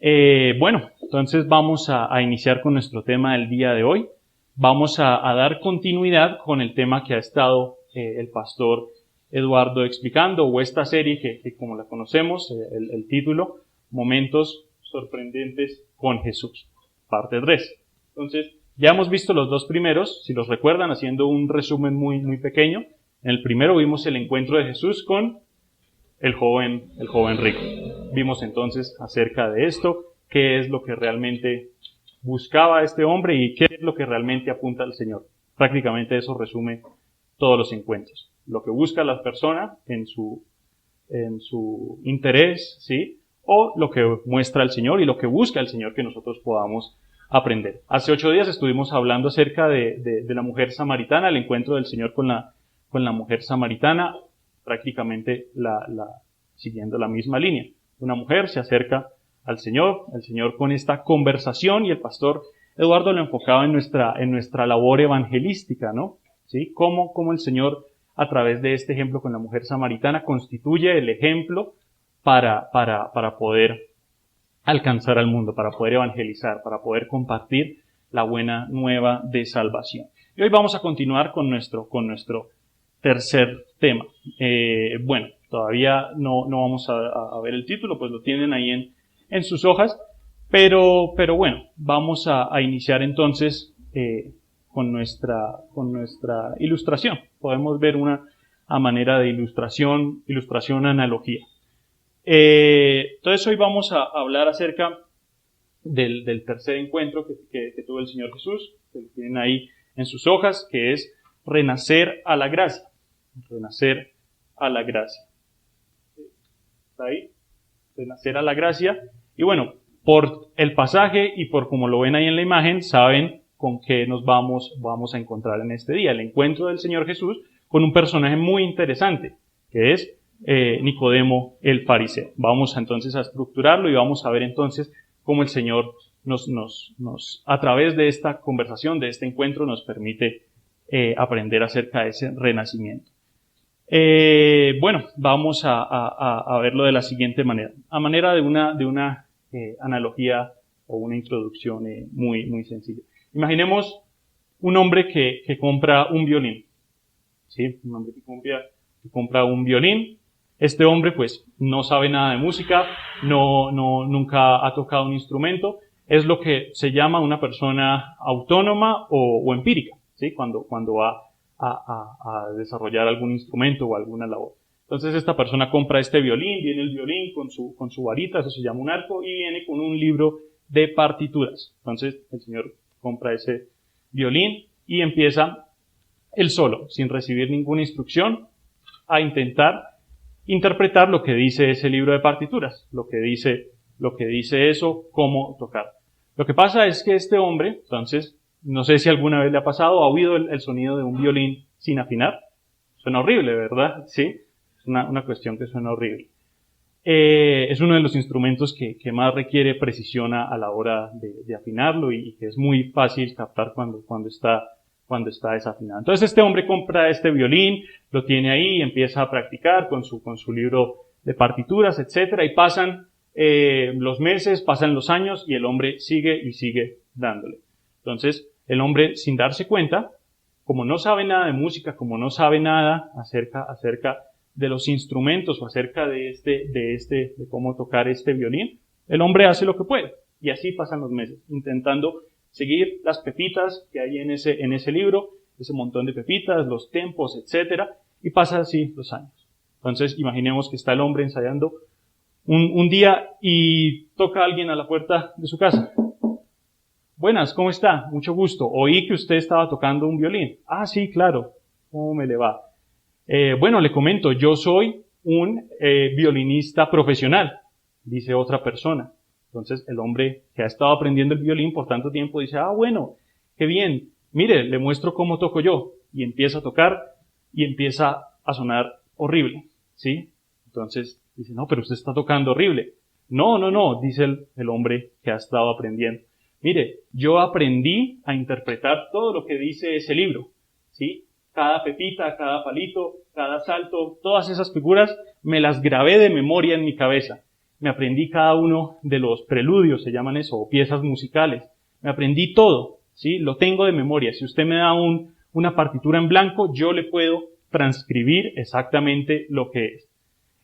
Bueno, entonces vamos a iniciar con nuestro tema del día de hoy. Vamos a dar continuidad con el tema que ha estado el pastor Eduardo explicando, o esta serie que como la conocemos, el título, Momentos Sorprendentes con Jesús, parte 3. Entonces, ya hemos visto los dos primeros, si los recuerdan, haciendo un resumen muy pequeño. En el primero vimos el encuentro de Jesús con el joven rico. Vimos entonces acerca de esto, qué es lo que realmente buscaba este hombre y qué es lo que realmente apunta al Señor. Prácticamente eso resume todos los encuentros. Lo que busca la persona en su interés, ¿sí? O lo que muestra el Señor y lo que busca el Señor que nosotros podamos aprender. Hace 8 días estuvimos hablando acerca de la mujer samaritana, el encuentro del Señor con la mujer samaritana, prácticamente siguiendo la misma línea. Una mujer se acerca al Señor, el Señor con esta conversación, y el pastor Eduardo lo enfocaba en nuestra labor evangelística, ¿no? ¿Sí? Cómo el Señor, a través de este ejemplo con la mujer samaritana, constituye el ejemplo para poder alcanzar al mundo, para poder evangelizar, para poder compartir la buena nueva de salvación. Y hoy vamos a continuar con nuestro tercer tema. Bueno, todavía no vamos a ver el título, pues lo tienen ahí en sus hojas, pero bueno, vamos a iniciar entonces con nuestra ilustración. Podemos ver a manera de ilustración, analogía. Entonces hoy vamos a hablar acerca del tercer encuentro que tuvo el Señor Jesús, que lo tienen ahí en sus hojas, que es renacer a la gracia. Renacer a la gracia. ¿Está ahí? Renacer a la gracia. Y bueno, por el pasaje y por como lo ven ahí en la imagen, saben con qué nos vamos a encontrar en este día. El encuentro del Señor Jesús con un personaje muy interesante, que es Nicodemo el fariseo. Vamos entonces a estructurarlo y vamos a ver entonces cómo el Señor a través de esta conversación, de este encuentro, nos permite aprender acerca de ese renacimiento. Bueno, vamos a verlo de la siguiente manera. A manera de una analogía o una introducción muy sencilla. Imaginemos un hombre que compra un violín. ¿Sí? Un hombre que compra un violín. Este hombre pues no sabe nada de música, nunca ha tocado un instrumento. Es lo que se llama una persona autónoma o empírica, ¿sí? Cuando va a desarrollar algún instrumento o alguna labor. Entonces esta persona compra este violín, viene el violín con su varita, eso se llama un arco, y viene con un libro de partituras. Entonces el señor compra ese violín y empieza él solo, sin recibir ninguna instrucción, a intentar interpretar lo que dice ese libro de partituras, lo que dice eso, cómo tocar. Lo que pasa es que este hombre, entonces, no sé si alguna vez le ha pasado, ha oído el sonido de un violín sin afinar. Suena horrible, ¿verdad? Sí, es una cuestión que suena horrible. Es uno de los instrumentos que más requiere precisión a la hora de afinarlo y que es muy fácil captar cuando está desafinado. Entonces este hombre compra este violín, lo tiene ahí y empieza a practicar con su libro de partituras, etcétera, y pasan los meses, pasan los años y el hombre sigue dándole. Entonces el hombre, sin darse cuenta, como no sabe nada de música, como no sabe nada acerca de los instrumentos o acerca de cómo tocar este violín, el hombre hace lo que puede. Y así pasan los meses, intentando seguir las pepitas que hay en ese libro, ese montón de pepitas, los tempos, etcétera, y pasa así los años. Entonces, imaginemos que está el hombre ensayando un día y toca a alguien a la puerta de su casa. Buenas, ¿cómo está? Mucho gusto. Oí que usted estaba tocando un violín. Ah, sí, claro. ¿Cómo me le va? Bueno, le comento, yo soy un violinista profesional, dice otra persona. Entonces el hombre que ha estado aprendiendo el violín por tanto tiempo dice, bueno, qué bien, mire, le muestro cómo toco yo. Y empieza a tocar y empieza a sonar horrible, ¿sí? Entonces dice, no, pero usted está tocando horrible. No, dice el hombre que ha estado aprendiendo. Mire, yo aprendí a interpretar todo lo que dice ese libro, ¿sí? Cada pepita, cada palito, cada salto, todas esas figuras me las grabé de memoria en mi cabeza. me aprendí cada uno de los preludios, se llaman eso, o piezas musicales. Me aprendí todo, ¿sí? Lo tengo de memoria. Si usted me da una partitura en blanco, yo le puedo transcribir exactamente lo que es.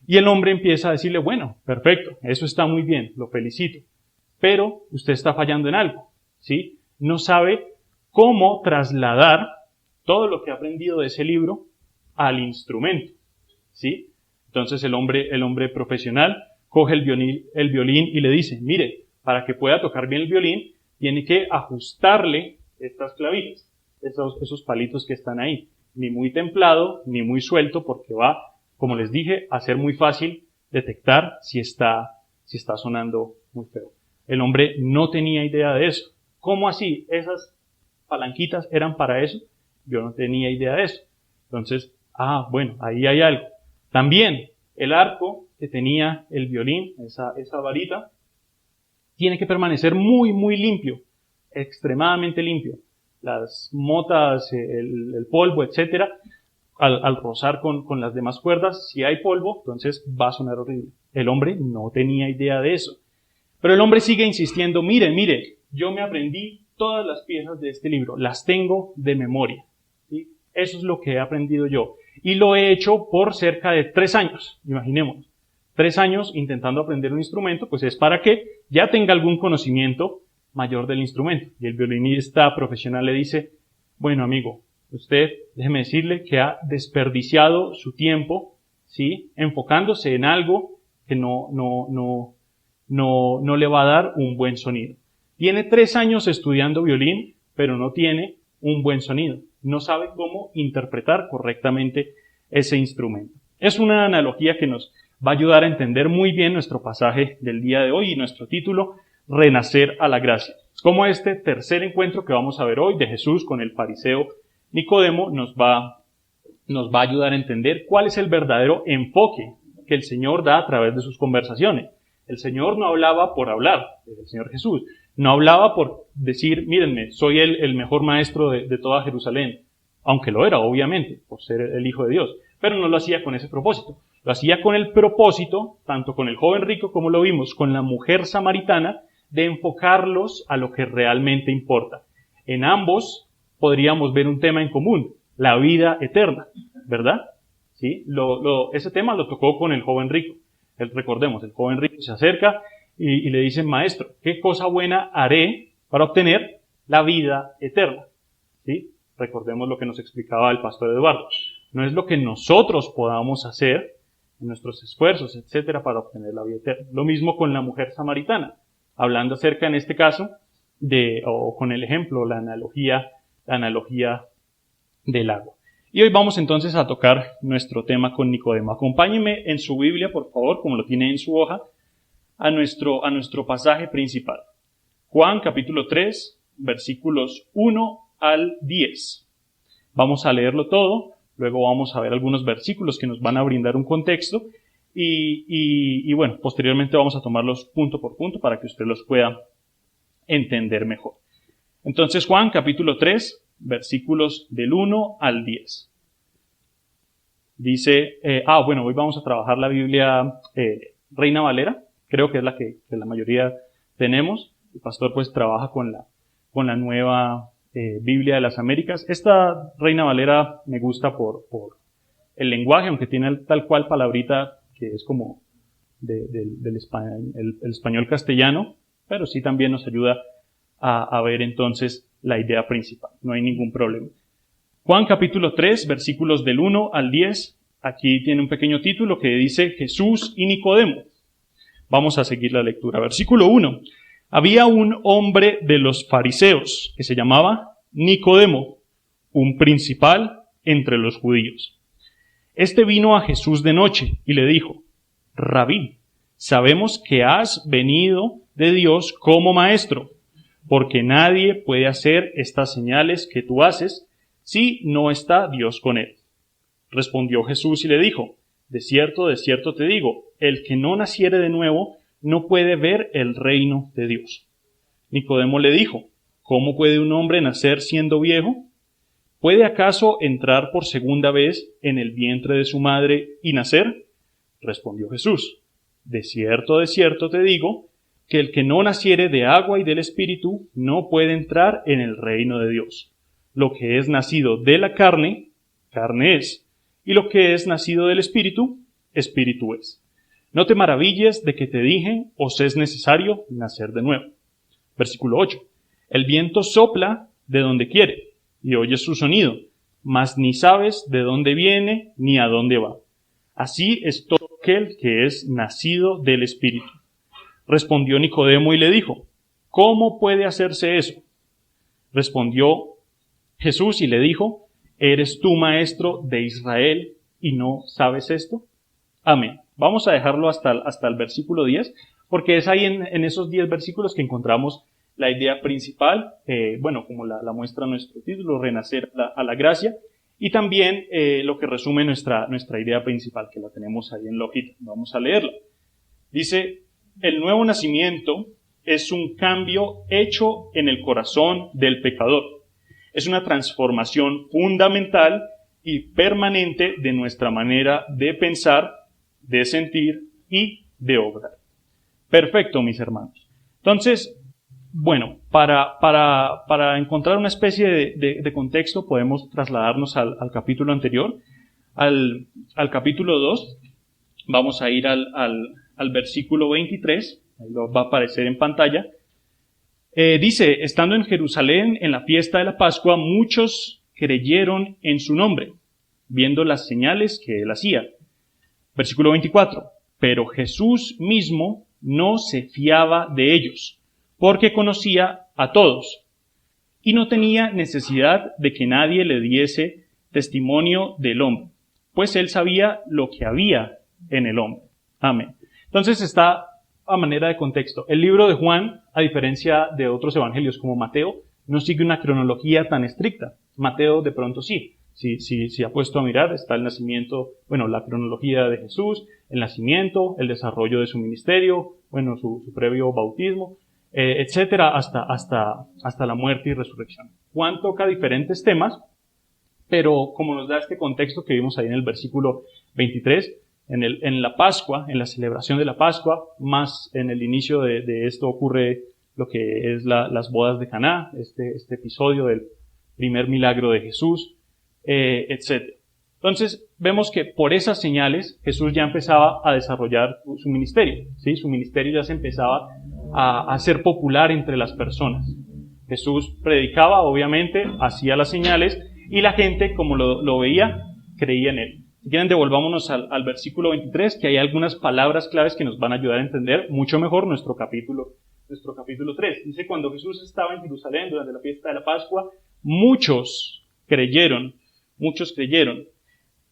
Y el hombre empieza a decirle, bueno, perfecto, eso está muy bien, lo felicito. Pero usted está fallando en algo, ¿sí? No sabe cómo trasladar todo lo que ha aprendido de ese libro al instrumento, ¿sí? Entonces el hombre profesional coge el violín y le dice, mire, para que pueda tocar bien el violín, tiene que ajustarle estas clavillas, esos palitos que están ahí. Ni muy templado, ni muy suelto, porque va, como les dije, a ser muy fácil detectar si está sonando muy feo. El hombre no tenía idea de eso. ¿Cómo así? ¿Esas palanquitas eran para eso? Yo no tenía idea de eso. Entonces, bueno, ahí hay algo. También, el arco que tenía el violín, esa varita, tiene que permanecer muy, muy limpio, extremadamente limpio. Las motas, el polvo, etcétera, al rozar con las demás cuerdas, si hay polvo, entonces va a sonar horrible. El hombre no tenía idea de eso. Pero el hombre sigue insistiendo, mire, yo me aprendí todas las piezas de este libro, las tengo de memoria, ¿sí? Eso es lo que he aprendido yo. Y lo he hecho por cerca de 3 años, imaginemos. 3 años intentando aprender un instrumento, pues es para que ya tenga algún conocimiento mayor del instrumento. Y el violinista profesional le dice, bueno amigo, usted, déjeme decirle que ha desperdiciado su tiempo, ¿sí? Enfocándose en algo que no le va a dar un buen sonido. Tiene 3 años estudiando violín, pero no tiene un buen sonido. No sabe cómo interpretar correctamente ese instrumento. Es una analogía que nos va a ayudar a entender muy bien nuestro pasaje del día de hoy y nuestro título, Renacer a la gracia. Como este tercer encuentro que vamos a ver hoy de Jesús con el fariseo Nicodemo nos va a ayudar a entender cuál es el verdadero enfoque que el Señor da a través de sus conversaciones. El Señor no hablaba por hablar, el Señor Jesús. No hablaba por decir, mírenme, soy el mejor maestro de toda Jerusalén. Aunque lo era, obviamente, por ser el Hijo de Dios. Pero no lo hacía con ese propósito. Lo hacía con el propósito, tanto con el joven rico como lo vimos, con la mujer samaritana, de enfocarlos a lo que realmente importa. En ambos podríamos ver un tema en común, la vida eterna, ¿verdad? ¿Sí? Ese tema lo tocó con el joven rico. Recordemos, el joven rico se acerca y le dice, maestro, ¿qué cosa buena haré para obtener la vida eterna? ¿Sí? Recordemos lo que nos explicaba el pastor Eduardo. No es lo que nosotros podamos hacer, nuestros esfuerzos, etcétera, para obtener la vida eterna. Lo mismo con la mujer samaritana, hablando acerca, en este caso, o con el ejemplo, la analogía del agua. Y hoy vamos entonces a tocar nuestro tema con Nicodemo. Acompáñenme en su Biblia, por favor, como lo tiene en su hoja, a nuestro pasaje principal. Juan capítulo 3, versículos 1 al 10. Vamos a leerlo todo, luego vamos a ver algunos versículos que nos van a brindar un contexto y bueno, posteriormente vamos a tomarlos punto por punto para que usted los pueda entender mejor. Entonces Juan capítulo 3, versículos del 1 al 10. Dice, hoy vamos a trabajar la Biblia Reina Valera, creo que es la que la mayoría tenemos. El pastor pues trabaja con la nueva Biblia de las Américas. Esta Reina Valera me gusta por el lenguaje, aunque tiene tal cual palabrita que es como del español castellano, pero sí también nos ayuda a ver entonces la idea principal. No hay ningún problema. Juan capítulo 3, versículos del 1 al 10. Aquí tiene un pequeño título que dice Jesús y Nicodemo. Vamos a seguir la lectura. Versículo 1. Había un hombre de los fariseos que se llamaba Nicodemo, un principal entre los judíos. Este vino a Jesús de noche y le dijo, Rabí, sabemos que has venido de Dios como maestro, porque nadie puede hacer estas señales que tú haces si no está Dios con él. Respondió Jesús y le dijo, de cierto te digo, el que no naciere de nuevo no puede ver el reino de Dios. Nicodemo le dijo, ¿cómo puede un hombre nacer siendo viejo? ¿Puede acaso entrar por segunda vez en el vientre de su madre y nacer? Respondió Jesús, de cierto te digo, que el que no naciere de agua y del Espíritu no puede entrar en el reino de Dios. Lo que es nacido de la carne, carne es, y lo que es nacido del Espíritu, Espíritu es. No te maravilles de que te dije, os es necesario nacer de nuevo. Versículo 8. El viento sopla de donde quiere, y oyes su sonido, mas ni sabes de dónde viene ni a dónde va. Así es todo aquel que es nacido del Espíritu. Respondió Nicodemo y le dijo, ¿cómo puede hacerse eso? Respondió Jesús y le dijo, ¿eres tú maestro de Israel y no sabes esto? Amén. Vamos a dejarlo hasta el versículo 10, porque es ahí en esos 10 versículos que encontramos la idea principal, como la muestra nuestro título, renacer a la gracia, y también lo que resume nuestra idea principal, que la tenemos ahí en la hojita. Vamos a leerla. Dice, el nuevo nacimiento es un cambio hecho en el corazón del pecador. Es una transformación fundamental y permanente de nuestra manera de pensar, de sentir y de obrar. Perfecto, mis hermanos. Entonces, bueno, para encontrar una especie de contexto podemos trasladarnos al capítulo anterior, al capítulo 2. Vamos a ir al versículo 23, ahí lo va a aparecer en pantalla. Dice, estando en Jerusalén en la fiesta de la Pascua, muchos creyeron en su nombre, viendo las señales que él hacía. Versículo 24, pero Jesús mismo no se fiaba de ellos, porque conocía a todos, y no tenía necesidad de que nadie le diese testimonio del hombre, pues él sabía lo que había en el hombre. Amén. Entonces está a manera de contexto. El libro de Juan, a diferencia de otros evangelios como Mateo, no sigue una cronología tan estricta. Mateo de pronto sí. Si ha puesto a mirar, está el nacimiento, la cronología de Jesús, el nacimiento, el desarrollo de su ministerio, su previo bautismo, etcétera, hasta la muerte y resurrección. Juan toca diferentes temas, pero como nos da este contexto que vimos ahí en el versículo 23, en la Pascua, en la celebración de la Pascua, más en el inicio de esto ocurre lo que es las bodas de Caná, este episodio del primer milagro de Jesús, etc. Entonces, vemos que por esas señales Jesús ya empezaba a desarrollar su ministerio, ¿sí? Su ministerio ya se empezaba a hacer popular entre las personas. Jesús predicaba, obviamente, hacía las señales, y la gente, como lo veía, creía en él. Si quieren, devolvámonos al versículo 23, que hay algunas palabras claves que nos van a ayudar a entender mucho mejor nuestro capítulo 3. Dice, cuando Jesús estaba en Jerusalén durante la fiesta de la Pascua, muchos creyeron,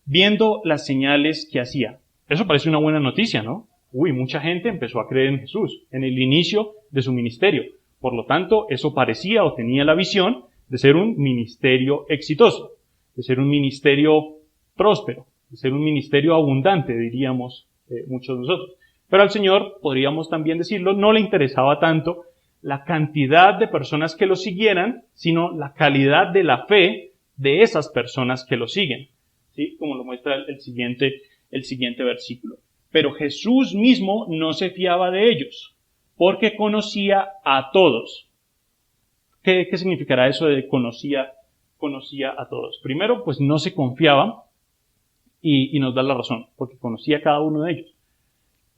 viendo las señales que hacía. Eso parece una buena noticia, ¿no? Mucha gente empezó a creer en Jesús en el inicio de su ministerio. Por lo tanto, eso parecía o tenía la visión de ser un ministerio exitoso, de ser un ministerio próspero, de ser un ministerio abundante, diríamos muchos de nosotros. Pero al Señor, podríamos también decirlo, no le interesaba tanto la cantidad de personas que lo siguieran, sino la calidad de la fe de esas personas que lo siguen, ¿sí? Como lo muestra el siguiente versículo. Pero Jesús mismo no se fiaba de ellos, porque conocía a todos. ¿Qué significará eso de conocía a todos? Primero, pues no se confiaba, y nos da la razón, porque conocía a cada uno de ellos.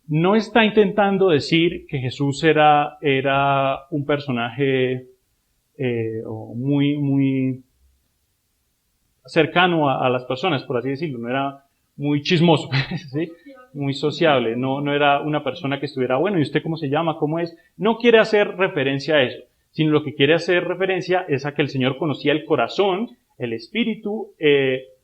No está intentando decir que Jesús era un personaje muy cercano a las personas, por así decirlo. No era muy chismoso, ¿sí? Muy sociable. No era una persona que estuviera, ¿y usted cómo se llama? ¿Cómo es? No quiere hacer referencia a eso, sino lo que quiere hacer referencia es a que el Señor conocía el corazón, el espíritu,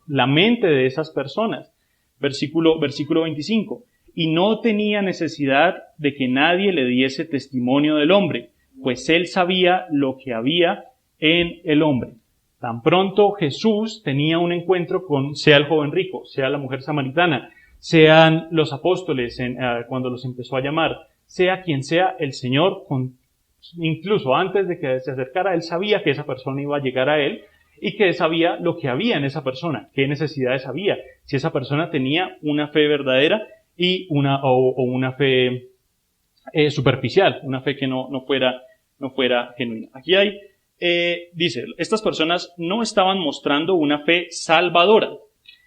la mente de esas personas. Versículo 25. Y no tenía necesidad de que nadie le diese testimonio del hombre, pues él sabía lo que había en el hombre. Tan pronto Jesús tenía un encuentro sea el joven rico, sea la mujer samaritana, sean los apóstoles cuando los empezó a llamar, sea quien sea, el Señor, incluso antes de que se acercara, él sabía que esa persona iba a llegar a él, y que sabía lo que había en esa persona, qué necesidades había, si esa persona tenía una fe verdadera y una fe superficial, una fe que no fuera genuina. Aquí dice, estas personas no estaban mostrando una fe salvadora.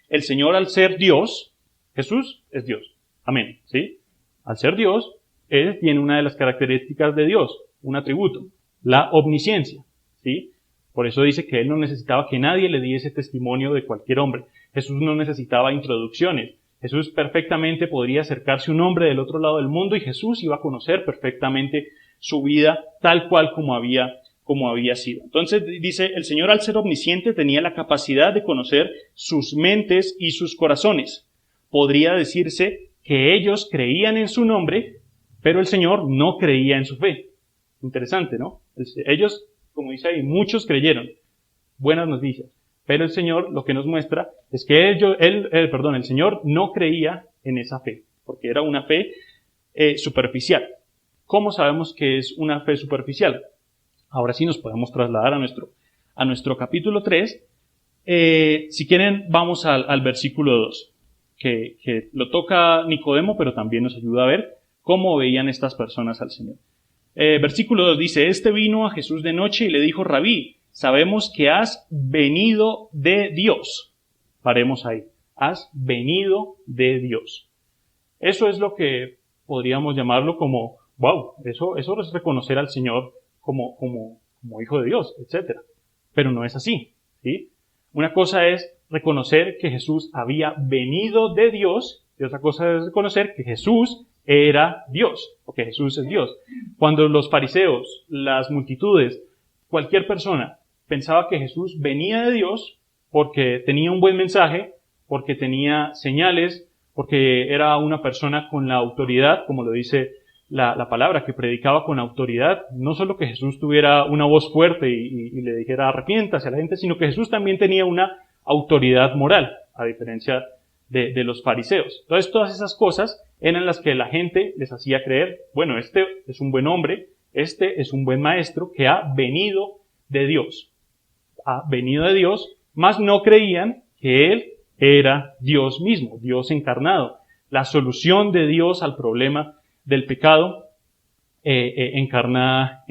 El Señor, al ser Dios, Jesús es Dios. Amén. ¿Sí? Al ser Dios, Él tiene una de las características de Dios, un atributo, la omnisciencia. ¿Sí? Por eso dice que Él no necesitaba que nadie le diese testimonio de cualquier hombre. Jesús no necesitaba introducciones. Jesús perfectamente podría acercarse a un hombre del otro lado del mundo y Jesús iba a conocer perfectamente su vida tal cual como había sido. Entonces dice, el Señor, al ser omnisciente, tenía la capacidad de conocer sus mentes y sus corazones. Podría decirse que ellos creían en su nombre, pero el Señor no creía en su fe. Interesante, ¿no? Ellos, como dice ahí, muchos creyeron. Buenas noticias. Pero el Señor lo que nos muestra es que el Señor no creía en esa fe, porque era una fe superficial. ¿Cómo sabemos que es una fe superficial? Ahora sí nos podemos trasladar a nuestro capítulo 3. Si quieren, vamos al versículo 2, que lo toca Nicodemo, pero también nos ayuda a ver cómo veían estas personas al Señor. Versículo 2 dice, este vino a Jesús de noche y le dijo, Rabí, sabemos que has venido de Dios. Paremos ahí. Has venido de Dios. Eso es lo que podríamos llamarlo como, wow, eso es reconocer al Señor como hijo de Dios, etc. Pero no es así, ¿sí? Una cosa es reconocer que Jesús había venido de Dios, y otra cosa es reconocer que Jesús era Dios, o que Jesús es Dios. Cuando los fariseos, las multitudes, cualquier persona pensaba que Jesús venía de Dios porque tenía un buen mensaje, porque tenía señales, porque era una persona con la autoridad, como lo dice la palabra, que predicaba con autoridad, no solo que Jesús tuviera una voz fuerte y le dijera arrepiéntase a la gente, sino que Jesús también tenía una autoridad moral, a diferencia de los fariseos. Entonces, todas esas cosas eran las que la gente les hacía creer, bueno, este es un buen hombre, este es un buen maestro que ha venido de Dios. Ha venido de Dios, mas no creían que Él era Dios mismo, Dios encarnado, la solución de Dios al problema del pecado encarnada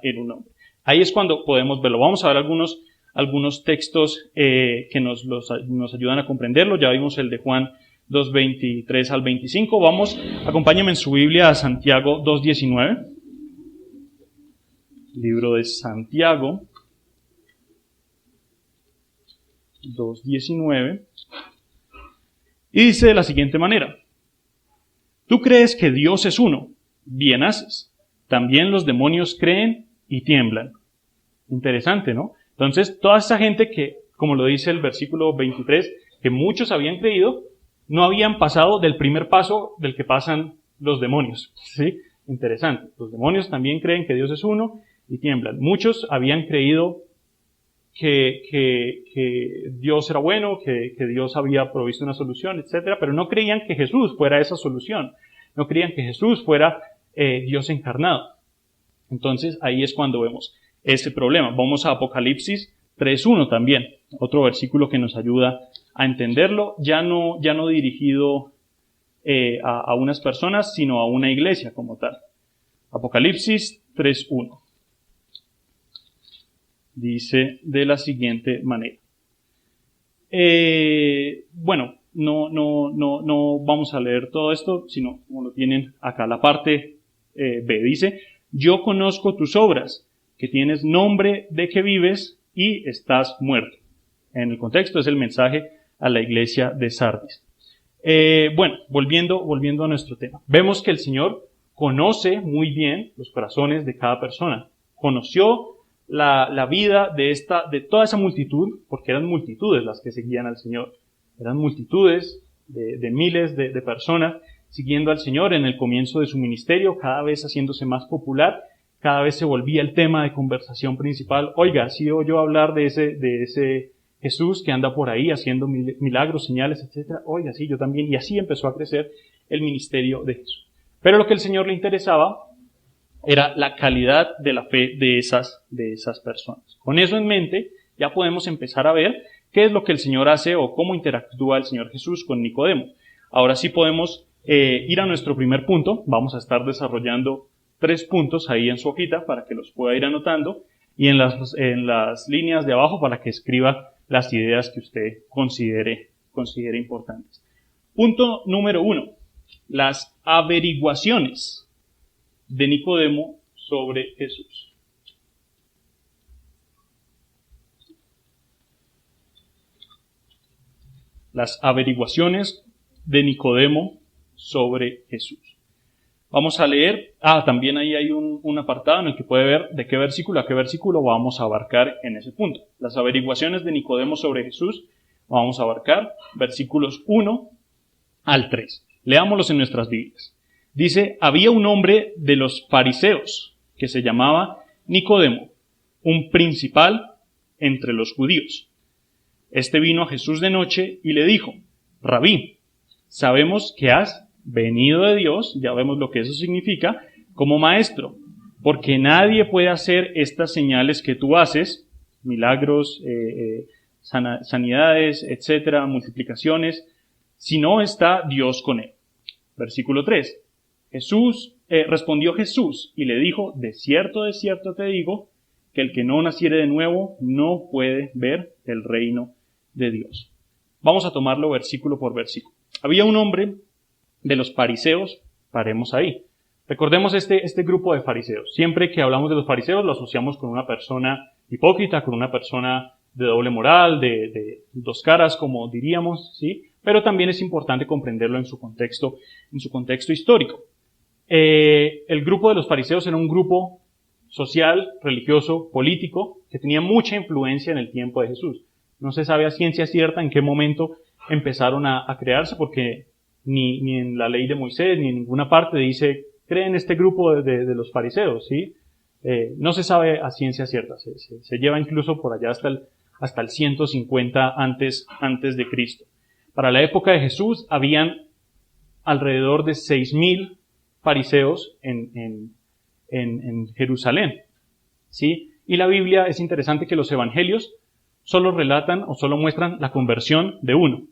en un hombre. Ahí es cuando podemos verlo. Vamos a ver algunos textos que nos ayudan a comprenderlo. Ya vimos el de Juan 2:23 al 25. Acompáñenme en su Biblia a Santiago 2:19. Libro de Santiago 2:19. Y dice de la siguiente manera: Tú crees que Dios es uno, bien haces. También los demonios creen y tiemblan. Interesante, ¿no? Entonces, toda esa gente que, como lo dice el versículo 23, que muchos habían creído, no habían pasado del primer paso del que pasan los demonios. ¿Sí? Interesante. Los demonios también creen que Dios es uno y tiemblan. Muchos habían creído que Dios era bueno, que Dios había provisto una solución, etcétera, pero no creían que Jesús fuera esa solución. No creían que Jesús fuera Dios encarnado. Entonces, ahí es cuando vemos ese problema. Vamos a Apocalipsis 3:1 también, otro versículo que nos ayuda a entenderlo, ya no dirigido a unas personas, sino a una iglesia como tal. Apocalipsis 3:1. Dice de la siguiente manera. Bueno, no vamos a leer todo esto, sino como lo tienen acá, la parte B. Dice, yo conozco tus obras, que tienes nombre de que vives y estás muerto. En el contexto es el mensaje a la iglesia de Sardis. Bueno, volviendo a nuestro tema. Vemos que el Señor conoce muy bien los corazones de cada persona. Conoció la vida de toda esa multitud, porque eran multitudes las que seguían al Señor. Eran multitudes de miles de personas siguiendo al Señor en el comienzo de su ministerio, cada vez haciéndose más popular, cada vez se volvía el tema de conversación principal. Oiga, ¿sí oyó hablar de ese Jesús que anda por ahí haciendo milagros, señales, etcétera? Oiga, sí, yo también. Y así empezó a crecer el ministerio de Jesús. Pero lo que el Señor le interesaba era la calidad de la fe de esas personas. Con eso en mente, ya podemos empezar a ver qué es lo que el Señor hace o cómo interactúa el Señor Jesús con Nicodemo. Ahora sí podemos ir a nuestro primer punto. Vamos a estar desarrollando 3 puntos ahí en su hojita para que los pueda ir anotando, y en las líneas de abajo para que escriba las ideas que usted considere importantes. Punto número 1. Las averiguaciones de Nicodemo sobre Jesús. Las averiguaciones de Nicodemo sobre Jesús. Vamos a leer, también ahí hay un apartado en el que puede ver de qué versículo a qué versículo vamos a abarcar en ese punto. Las averiguaciones de Nicodemo sobre Jesús, vamos a abarcar versículos 1 al 3. Leámoslos en nuestras Biblias. Dice: había un hombre de los fariseos que se llamaba Nicodemo, un principal entre los judíos. Este vino a Jesús de noche y le dijo: Rabí, sabemos que has venido de Dios, ya vemos lo que eso significa, como maestro, porque nadie puede hacer estas señales que tú haces, milagros, sanidades, etcétera, multiplicaciones, si no está Dios con él. Versículo 3. Respondió Jesús y le dijo: de cierto te digo, que el que no naciere de nuevo no puede ver el reino de Dios. Vamos a tomarlo versículo por versículo. Había un hombre de los fariseos, paremos ahí. Recordemos este grupo de fariseos. Siempre que hablamos de los fariseos lo asociamos con una persona hipócrita, con una persona de doble moral, de dos caras, como diríamos, ¿sí? Pero también es importante comprenderlo en su contexto histórico. El grupo de los fariseos era un grupo social, religioso, político, que tenía mucha influencia en el tiempo de Jesús. No se sabe a ciencia cierta en qué momento empezaron a crearse, porque ni en la ley de Moisés, ni en ninguna parte dice, creen este grupo de los fariseos, ¿sí? No se sabe a ciencia cierta, se lleva incluso por allá hasta el 150 antes de Cristo. Para la época de Jesús habían alrededor de 6,000 fariseos en Jerusalén, ¿sí? Y la Biblia, es interesante que los evangelios solo relatan o solo muestran la conversión de uno.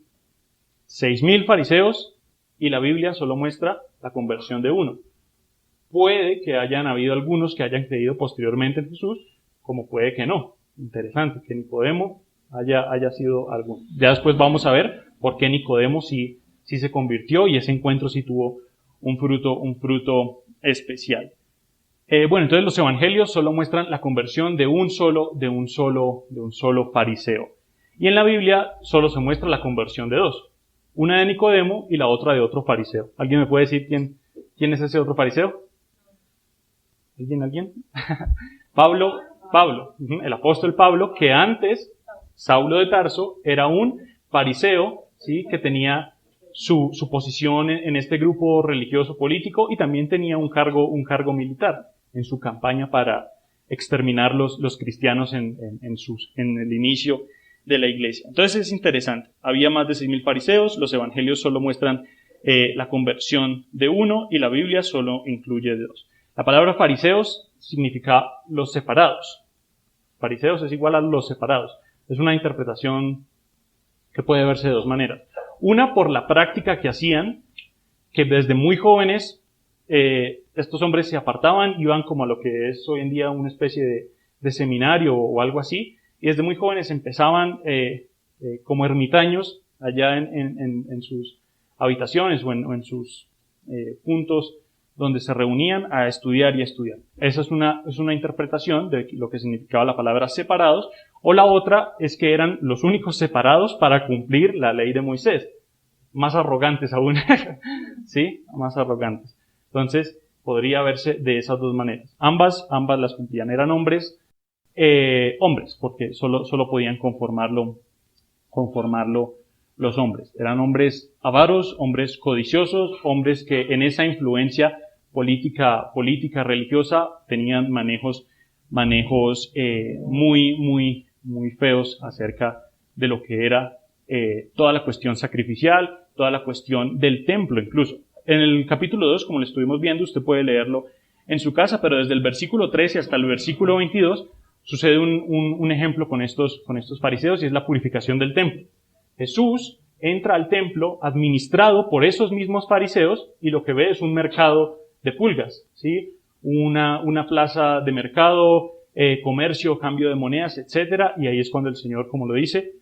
6,000 fariseos y la Biblia solo muestra la conversión de uno. Puede que hayan habido algunos que hayan creído posteriormente en Jesús, como puede que no. Interesante, que Nicodemo haya sido alguno. Ya después vamos a ver por qué Nicodemo sí se convirtió y ese encuentro sí tuvo un fruto especial. Bueno, entonces los evangelios solo muestran la conversión de un solo fariseo. Y en la Biblia solo se muestra la conversión de dos. Una de Nicodemo y la otra de otro fariseo. ¿Alguien me puede decir quién es ese otro fariseo? ¿Alguien? Pablo, el apóstol Pablo, que antes, Saulo de Tarso, era un fariseo, ¿sí? Que tenía su posición en este grupo religioso político y también tenía un cargo militar en su campaña para exterminar los cristianos en el inicio de la iglesia. Entonces es interesante. Había más de 6,000 fariseos, los evangelios solo muestran la conversión de uno y la Biblia solo incluye de dos. La palabra fariseos significa los separados. Fariseos es igual a los separados. Es una interpretación que puede verse de dos maneras. Una, por la práctica que hacían, que desde muy jóvenes estos hombres se apartaban, iban como a lo que es hoy en día una especie de seminario o algo así, y desde muy jóvenes empezaban como ermitaños allá en sus habitaciones o en sus puntos donde se reunían a estudiar y estudiar. Esa es una interpretación de lo que significaba la palabra separados, o la otra es que eran los únicos separados para cumplir la ley de Moisés. Más arrogantes aún, ¿sí? Más arrogantes. Entonces, podría verse de esas dos maneras. Ambas las cumplían. Eran hombres, porque solo podían conformarlo los hombres. Eran hombres avaros, hombres codiciosos, hombres que en esa influencia política religiosa tenían manejos muy feos acerca de lo que era toda la cuestión sacrificial, toda la cuestión del templo incluso. En el capítulo 2, como lo estuvimos viendo, usted puede leerlo en su casa, pero desde el versículo 13 hasta el versículo 22 sucede un ejemplo con estos fariseos, y es la purificación del templo. Jesús entra al templo administrado por esos mismos fariseos y lo que ve es un mercado de pulgas, ¿sí? Una plaza de mercado, comercio, cambio de monedas, etcétera, y ahí es cuando el Señor, como lo dice,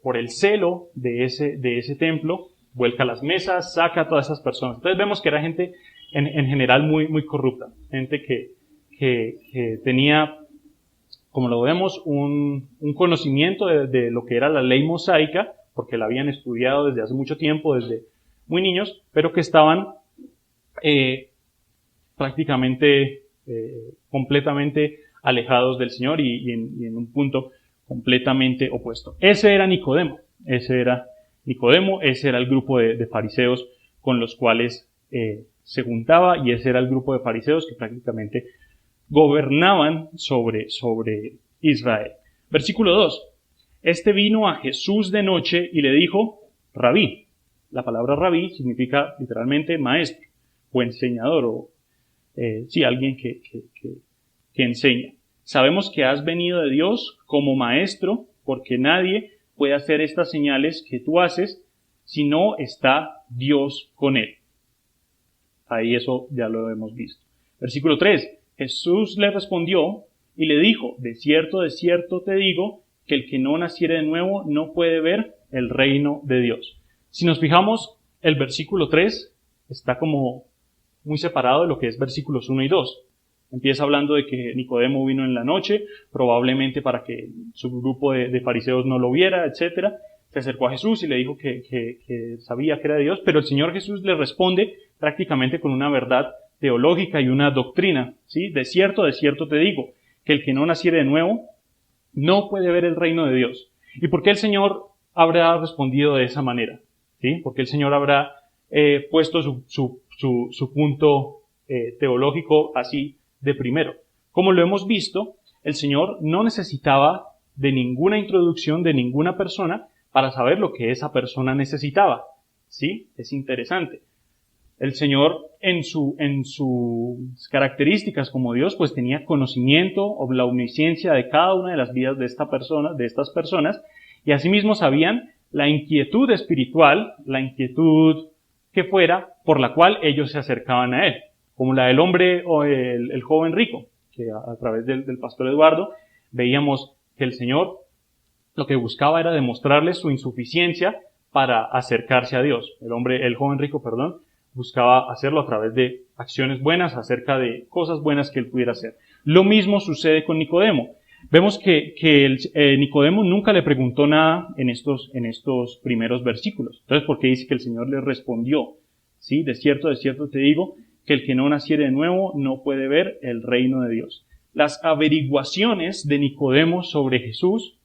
por el celo de ese templo, vuelca las mesas, saca a todas esas personas. Entonces vemos que era gente en general muy corrupta, gente que tenía, como lo vemos, un conocimiento de lo que era la ley mosaica, porque la habían estudiado desde hace mucho tiempo, desde muy niños, pero que estaban prácticamente completamente alejados del Señor y en un punto completamente opuesto. Ese era Nicodemo, ese era el grupo de fariseos con los cuales se juntaba, y ese era el grupo de fariseos que prácticamente gobernaban sobre Israel. Versículo 2. Este vino a Jesús de noche y le dijo, Rabí. La palabra Rabí significa literalmente maestro o enseñador, o alguien que enseña. Sabemos que has venido de Dios como maestro, porque nadie puede hacer estas señales que tú haces si no está Dios con él. Ahí eso ya lo hemos visto. Versículo 3. Jesús le respondió y le dijo, de cierto te digo, que el que no naciere de nuevo no puede ver el reino de Dios. Si nos fijamos, el versículo 3 está como muy separado de lo que es versículos 1 y 2. Empieza hablando de que Nicodemo vino en la noche, probablemente para que su grupo de fariseos no lo viera, etcétera. Se acercó a Jesús y le dijo que sabía que era de Dios, pero el Señor Jesús le responde prácticamente con una verdad teológica y una doctrina, ¿sí? De cierto te digo, que el que no naciere de nuevo no puede ver el reino de Dios. ¿Y por qué el Señor habrá respondido de esa manera? ¿Sí? Porque el Señor habrá puesto su punto teológico así de primero. Como lo hemos visto, el Señor no necesitaba de ninguna introducción de ninguna persona para saber lo que esa persona necesitaba. ¿Sí? Es interesante. El Señor, en sus características como Dios, pues tenía conocimiento o la omnisciencia de cada una de las vidas de estas personas, y asimismo sabían la inquietud espiritual, la inquietud que fuera, por la cual ellos se acercaban a Él, como la del hombre o el joven rico, que a través del pastor Eduardo veíamos que el Señor lo que buscaba era demostrarles su insuficiencia para acercarse a Dios. El joven rico, buscaba hacerlo a través de acciones buenas, acerca de cosas buenas que él pudiera hacer. Lo mismo sucede con Nicodemo. Vemos que Nicodemo nunca le preguntó nada en estos primeros versículos. Entonces, ¿por qué dice que el Señor le respondió? ¿Sí? De cierto te digo, que el que no naciere de nuevo no puede ver el reino de Dios. Las averiguaciones de Nicodemo sobre Jesús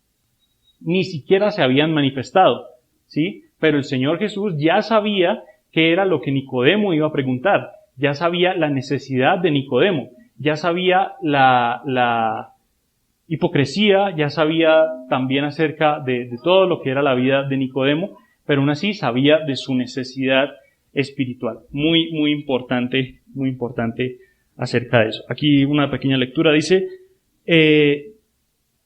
ni siquiera se habían manifestado, ¿sí? Pero el Señor Jesús ya sabía qué era lo que Nicodemo iba a preguntar. Ya sabía la necesidad de Nicodemo. Ya sabía la hipocresía, ya sabía también acerca de todo lo que era la vida de Nicodemo, pero aún así sabía de su necesidad espiritual. Muy importante acerca de eso. Aquí una pequeña lectura dice,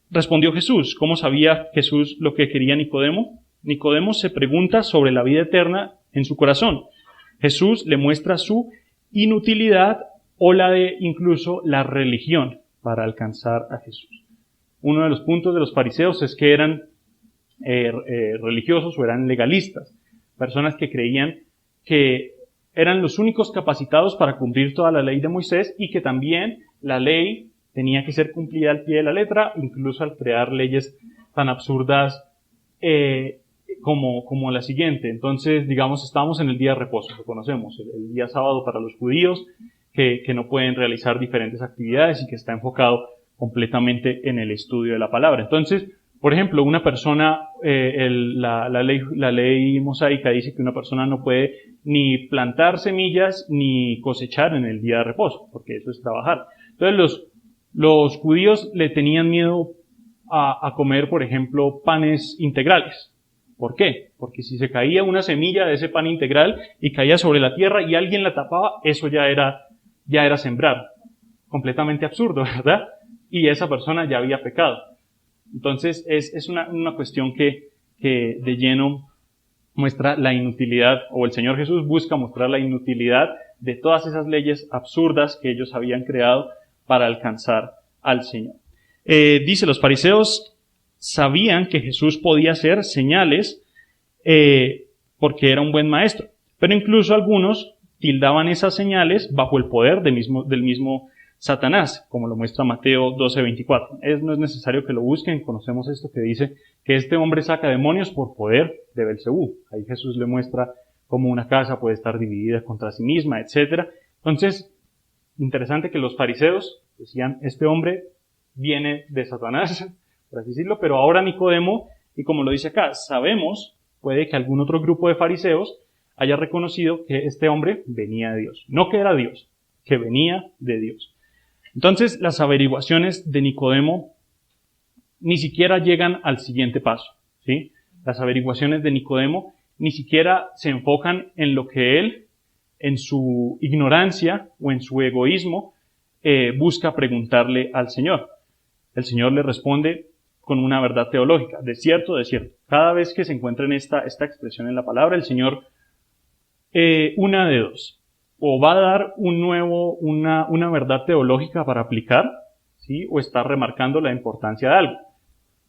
respondió Jesús. ¿Cómo sabía Jesús lo que quería Nicodemo? Nicodemo se pregunta sobre la vida eterna en su corazón. Jesús le muestra su inutilidad o la de incluso la religión para alcanzar a Jesús. Uno de los puntos de los fariseos es que eran religiosos o eran legalistas, personas que creían que eran los únicos capacitados para cumplir toda la ley de Moisés y que también la ley tenía que ser cumplida al pie de la letra, incluso al crear leyes tan absurdas como la siguiente. Entonces, digamos, estamos en el día de reposo, lo conocemos, el día sábado para los judíos, que no pueden realizar diferentes actividades y que está enfocado completamente en el estudio de la palabra. Entonces, por ejemplo, una persona, la ley mosaica dice que una persona no puede ni plantar semillas ni cosechar en el día de reposo, porque eso es trabajar. Entonces, los judíos le tenían miedo a comer, por ejemplo, panes integrales. ¿Por qué? Porque si se caía una semilla de ese pan integral y caía sobre la tierra y alguien la tapaba, eso ya era sembrar. Completamente absurdo, ¿verdad? Y esa persona ya había pecado. Entonces, es una cuestión que de lleno muestra la inutilidad, o el Señor Jesús busca mostrar la inutilidad de todas esas leyes absurdas que ellos habían creado para alcanzar al Señor. Dice, los fariseos sabían que Jesús podía hacer señales porque era un buen maestro, pero incluso algunos tildaban esas señales bajo el poder del mismo Satanás, como lo muestra Mateo 12:24. No es necesario que lo busquen, conocemos esto que dice que este hombre saca demonios por poder de Belcebú. Ahí Jesús le muestra cómo una casa puede estar dividida contra sí misma, etc. Entonces, interesante que los fariseos decían, este hombre viene de Satanás, por así decirlo, pero ahora Nicodemo, y como lo dice acá, sabemos, puede que algún otro grupo de fariseos haya reconocido que este hombre venía de Dios. No que era Dios, que venía de Dios. Entonces, las averiguaciones de Nicodemo ni siquiera llegan al siguiente paso, ¿sí? Las averiguaciones de Nicodemo ni siquiera se enfocan en lo que él, en su ignorancia o en su egoísmo, busca preguntarle al Señor. El Señor le responde con una verdad teológica, de cierto, de cierto. Cada vez que se encuentra en esta expresión en la palabra, el Señor, una de dos, o va a dar una verdad teológica para aplicar, ¿sí? O está remarcando la importancia de algo.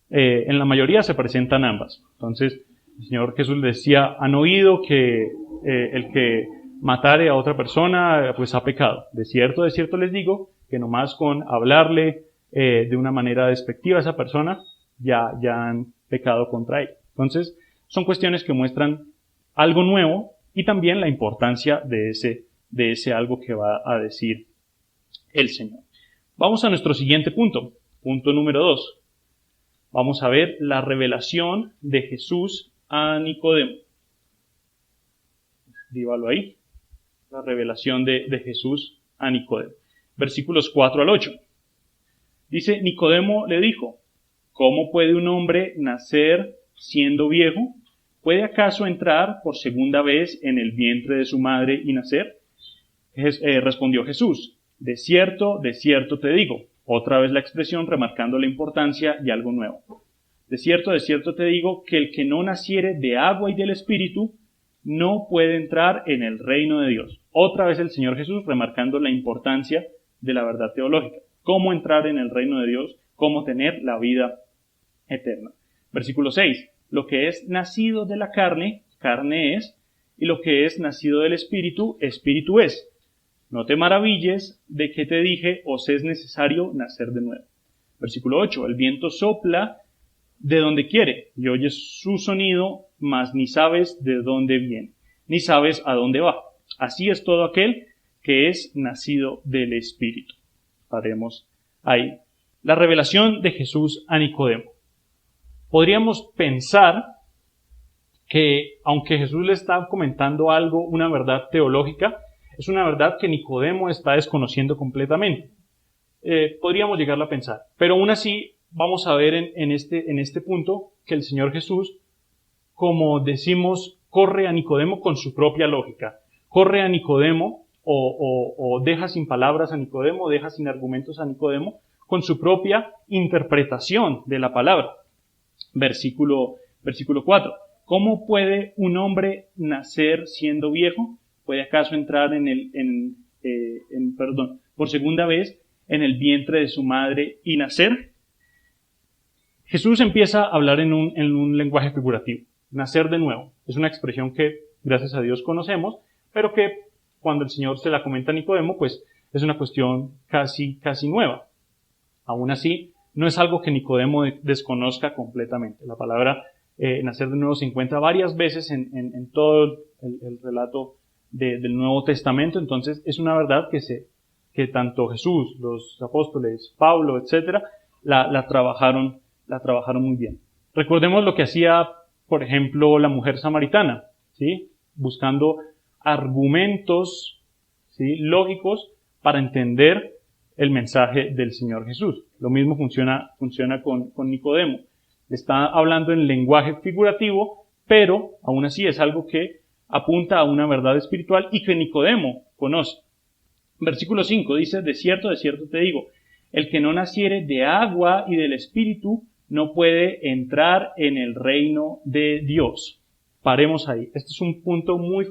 En la mayoría se presentan ambas. Entonces, el Señor Jesús le decía, han oído que el que matare a otra persona, pues ha pecado. De cierto les digo, que nomás con hablarle de una manera despectiva a esa persona, ya han pecado contra él. Entonces, son cuestiones que muestran algo nuevo y también la importancia de ese algo que va a decir el Señor. Vamos a nuestro siguiente punto, punto número 2. Vamos a ver la revelación de Jesús a Nicodemo. Escríbalo ahí. La revelación de Jesús a Nicodemo. Versículos 4 al 8. Dice, Nicodemo le dijo, ¿cómo puede un hombre nacer siendo viejo? ¿Puede acaso entrar por segunda vez en el vientre de su madre y nacer? Respondió Jesús, de cierto te digo. Otra vez la expresión remarcando la importancia y algo nuevo. De cierto te digo que el que no naciere de agua y del Espíritu no puede entrar en el reino de Dios. Otra vez el Señor Jesús remarcando la importancia de la verdad teológica. Cómo entrar en el reino de Dios, cómo tener la vida eterna. Versículo 6. Lo que es nacido de la carne, carne es, y lo que es nacido del Espíritu, Espíritu es. No te maravilles de que te dije, os es necesario nacer de nuevo. Versículo 8. El viento sopla de donde quiere, y oyes su sonido, mas ni sabes de dónde viene, ni sabes a dónde va. Así es todo aquel que es nacido del Espíritu. Paremos ahí. La revelación de Jesús a Nicodemo. Podríamos pensar que, aunque Jesús le está comentando algo, una verdad teológica, es una verdad que Nicodemo está desconociendo completamente. Podríamos llegarlo a pensar. Pero aún así, vamos a ver en este punto que el Señor Jesús, como decimos, corre a Nicodemo con su propia lógica. Corre a Nicodemo o deja sin palabras a Nicodemo, deja sin argumentos a Nicodemo, con su propia interpretación de la palabra. Versículo 4. ¿Cómo puede un hombre nacer siendo viejo? ¿Puede acaso entrar por segunda vez en el vientre de su madre y nacer? Jesús empieza a hablar en un lenguaje figurativo. Nacer de nuevo. Es una expresión que, gracias a Dios, conocemos, pero que cuando el Señor se la comenta a Nicodemo, pues es una cuestión casi nueva. Aún así, no es algo que Nicodemo desconozca completamente. La palabra nacer de nuevo se encuentra varias veces en todo el relato del Nuevo Testamento. Entonces, es una verdad que tanto Jesús, los apóstoles, Pablo, etcétera, la trabajaron muy bien. Recordemos lo que hacía, por ejemplo, la mujer samaritana, ¿sí? Buscando argumentos, ¿sí?, lógicos para entender el mensaje del Señor Jesús. Lo mismo funciona con Nicodemo. Está hablando en lenguaje figurativo, pero aún así es algo que apunta a una verdad espiritual y que Nicodemo conoce. Versículo 5 dice, de cierto te digo, el que no naciere de agua y del Espíritu no puede entrar en el reino de Dios. paremos ahí. Este es un punto muy,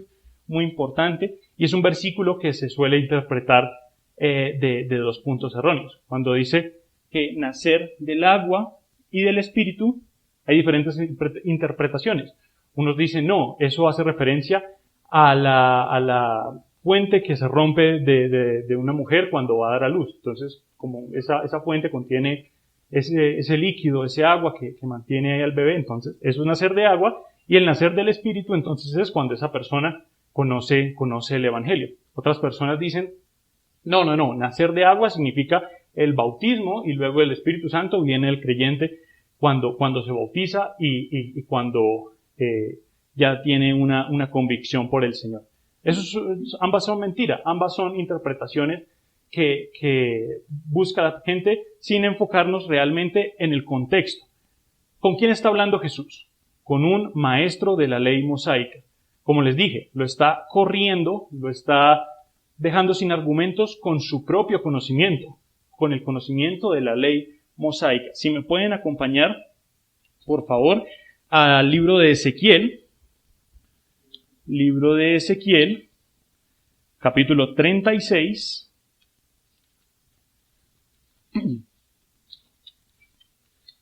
muy importante y es un versículo que se suele interpretar de dos puntos erróneos. Cuando dice que nacer del agua y del espíritu, hay diferentes interpretaciones. Unos dicen, no, eso hace referencia a la fuente que se rompe de una mujer cuando va a dar a luz. Entonces, como esa fuente contiene ese líquido, ese agua que mantiene ahí al bebé, entonces eso es nacer de agua, y el nacer del espíritu, entonces es cuando esa persona conoce el evangelio. Otras personas dicen, no, nacer de agua significa el bautismo, y luego el Espíritu Santo viene el creyente cuando se bautiza y cuando ya tiene una convicción por el Señor. Ambas son mentiras, ambas son interpretaciones que busca la gente sin enfocarnos realmente en el contexto. ¿Con quién está hablando Jesús? Con un maestro de la ley mosaica. Como les dije, lo está corriendo, lo está dejando sin argumentos con su propio conocimiento, con el conocimiento de la ley mosaica. Si me pueden acompañar, por favor, al libro de Ezequiel, capítulo 36,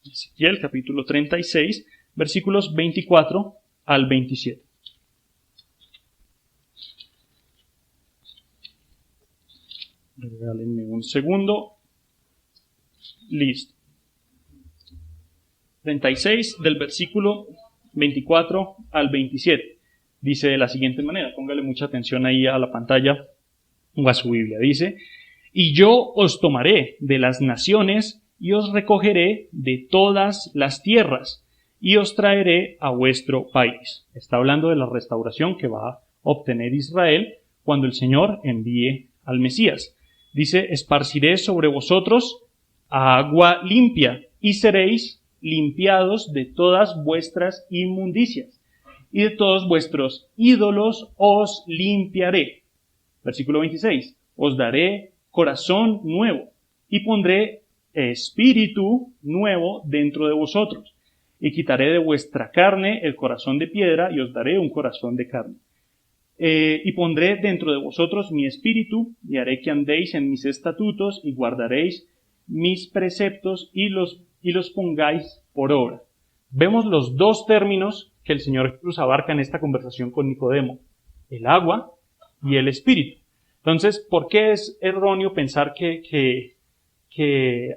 Ezequiel, capítulo 36, versículos 24 al 27. Regálenme un segundo. Listo. 36 del versículo 24 al 27. Dice de la siguiente manera, póngale mucha atención ahí a la pantalla o a su Biblia. Dice, y yo os tomaré de las naciones y os recogeré de todas las tierras y os traeré a vuestro país. Está hablando de la restauración que va a obtener Israel cuando el Señor envíe al Mesías. Dice, esparciré sobre vosotros agua limpia y seréis limpiados de todas vuestras inmundicias y de todos vuestros ídolos os limpiaré. Versículo 26. Os daré corazón nuevo y pondré espíritu nuevo dentro de vosotros y quitaré de vuestra carne el corazón de piedra y os daré un corazón de carne. Y pondré dentro de vosotros mi espíritu y haré que andéis en mis estatutos y guardaréis mis preceptos y los pongáis por obra. Vemos los dos términos que el Señor Jesús abarca en esta conversación con Nicodemo, el agua y el espíritu. Entonces, ¿por qué es erróneo pensar que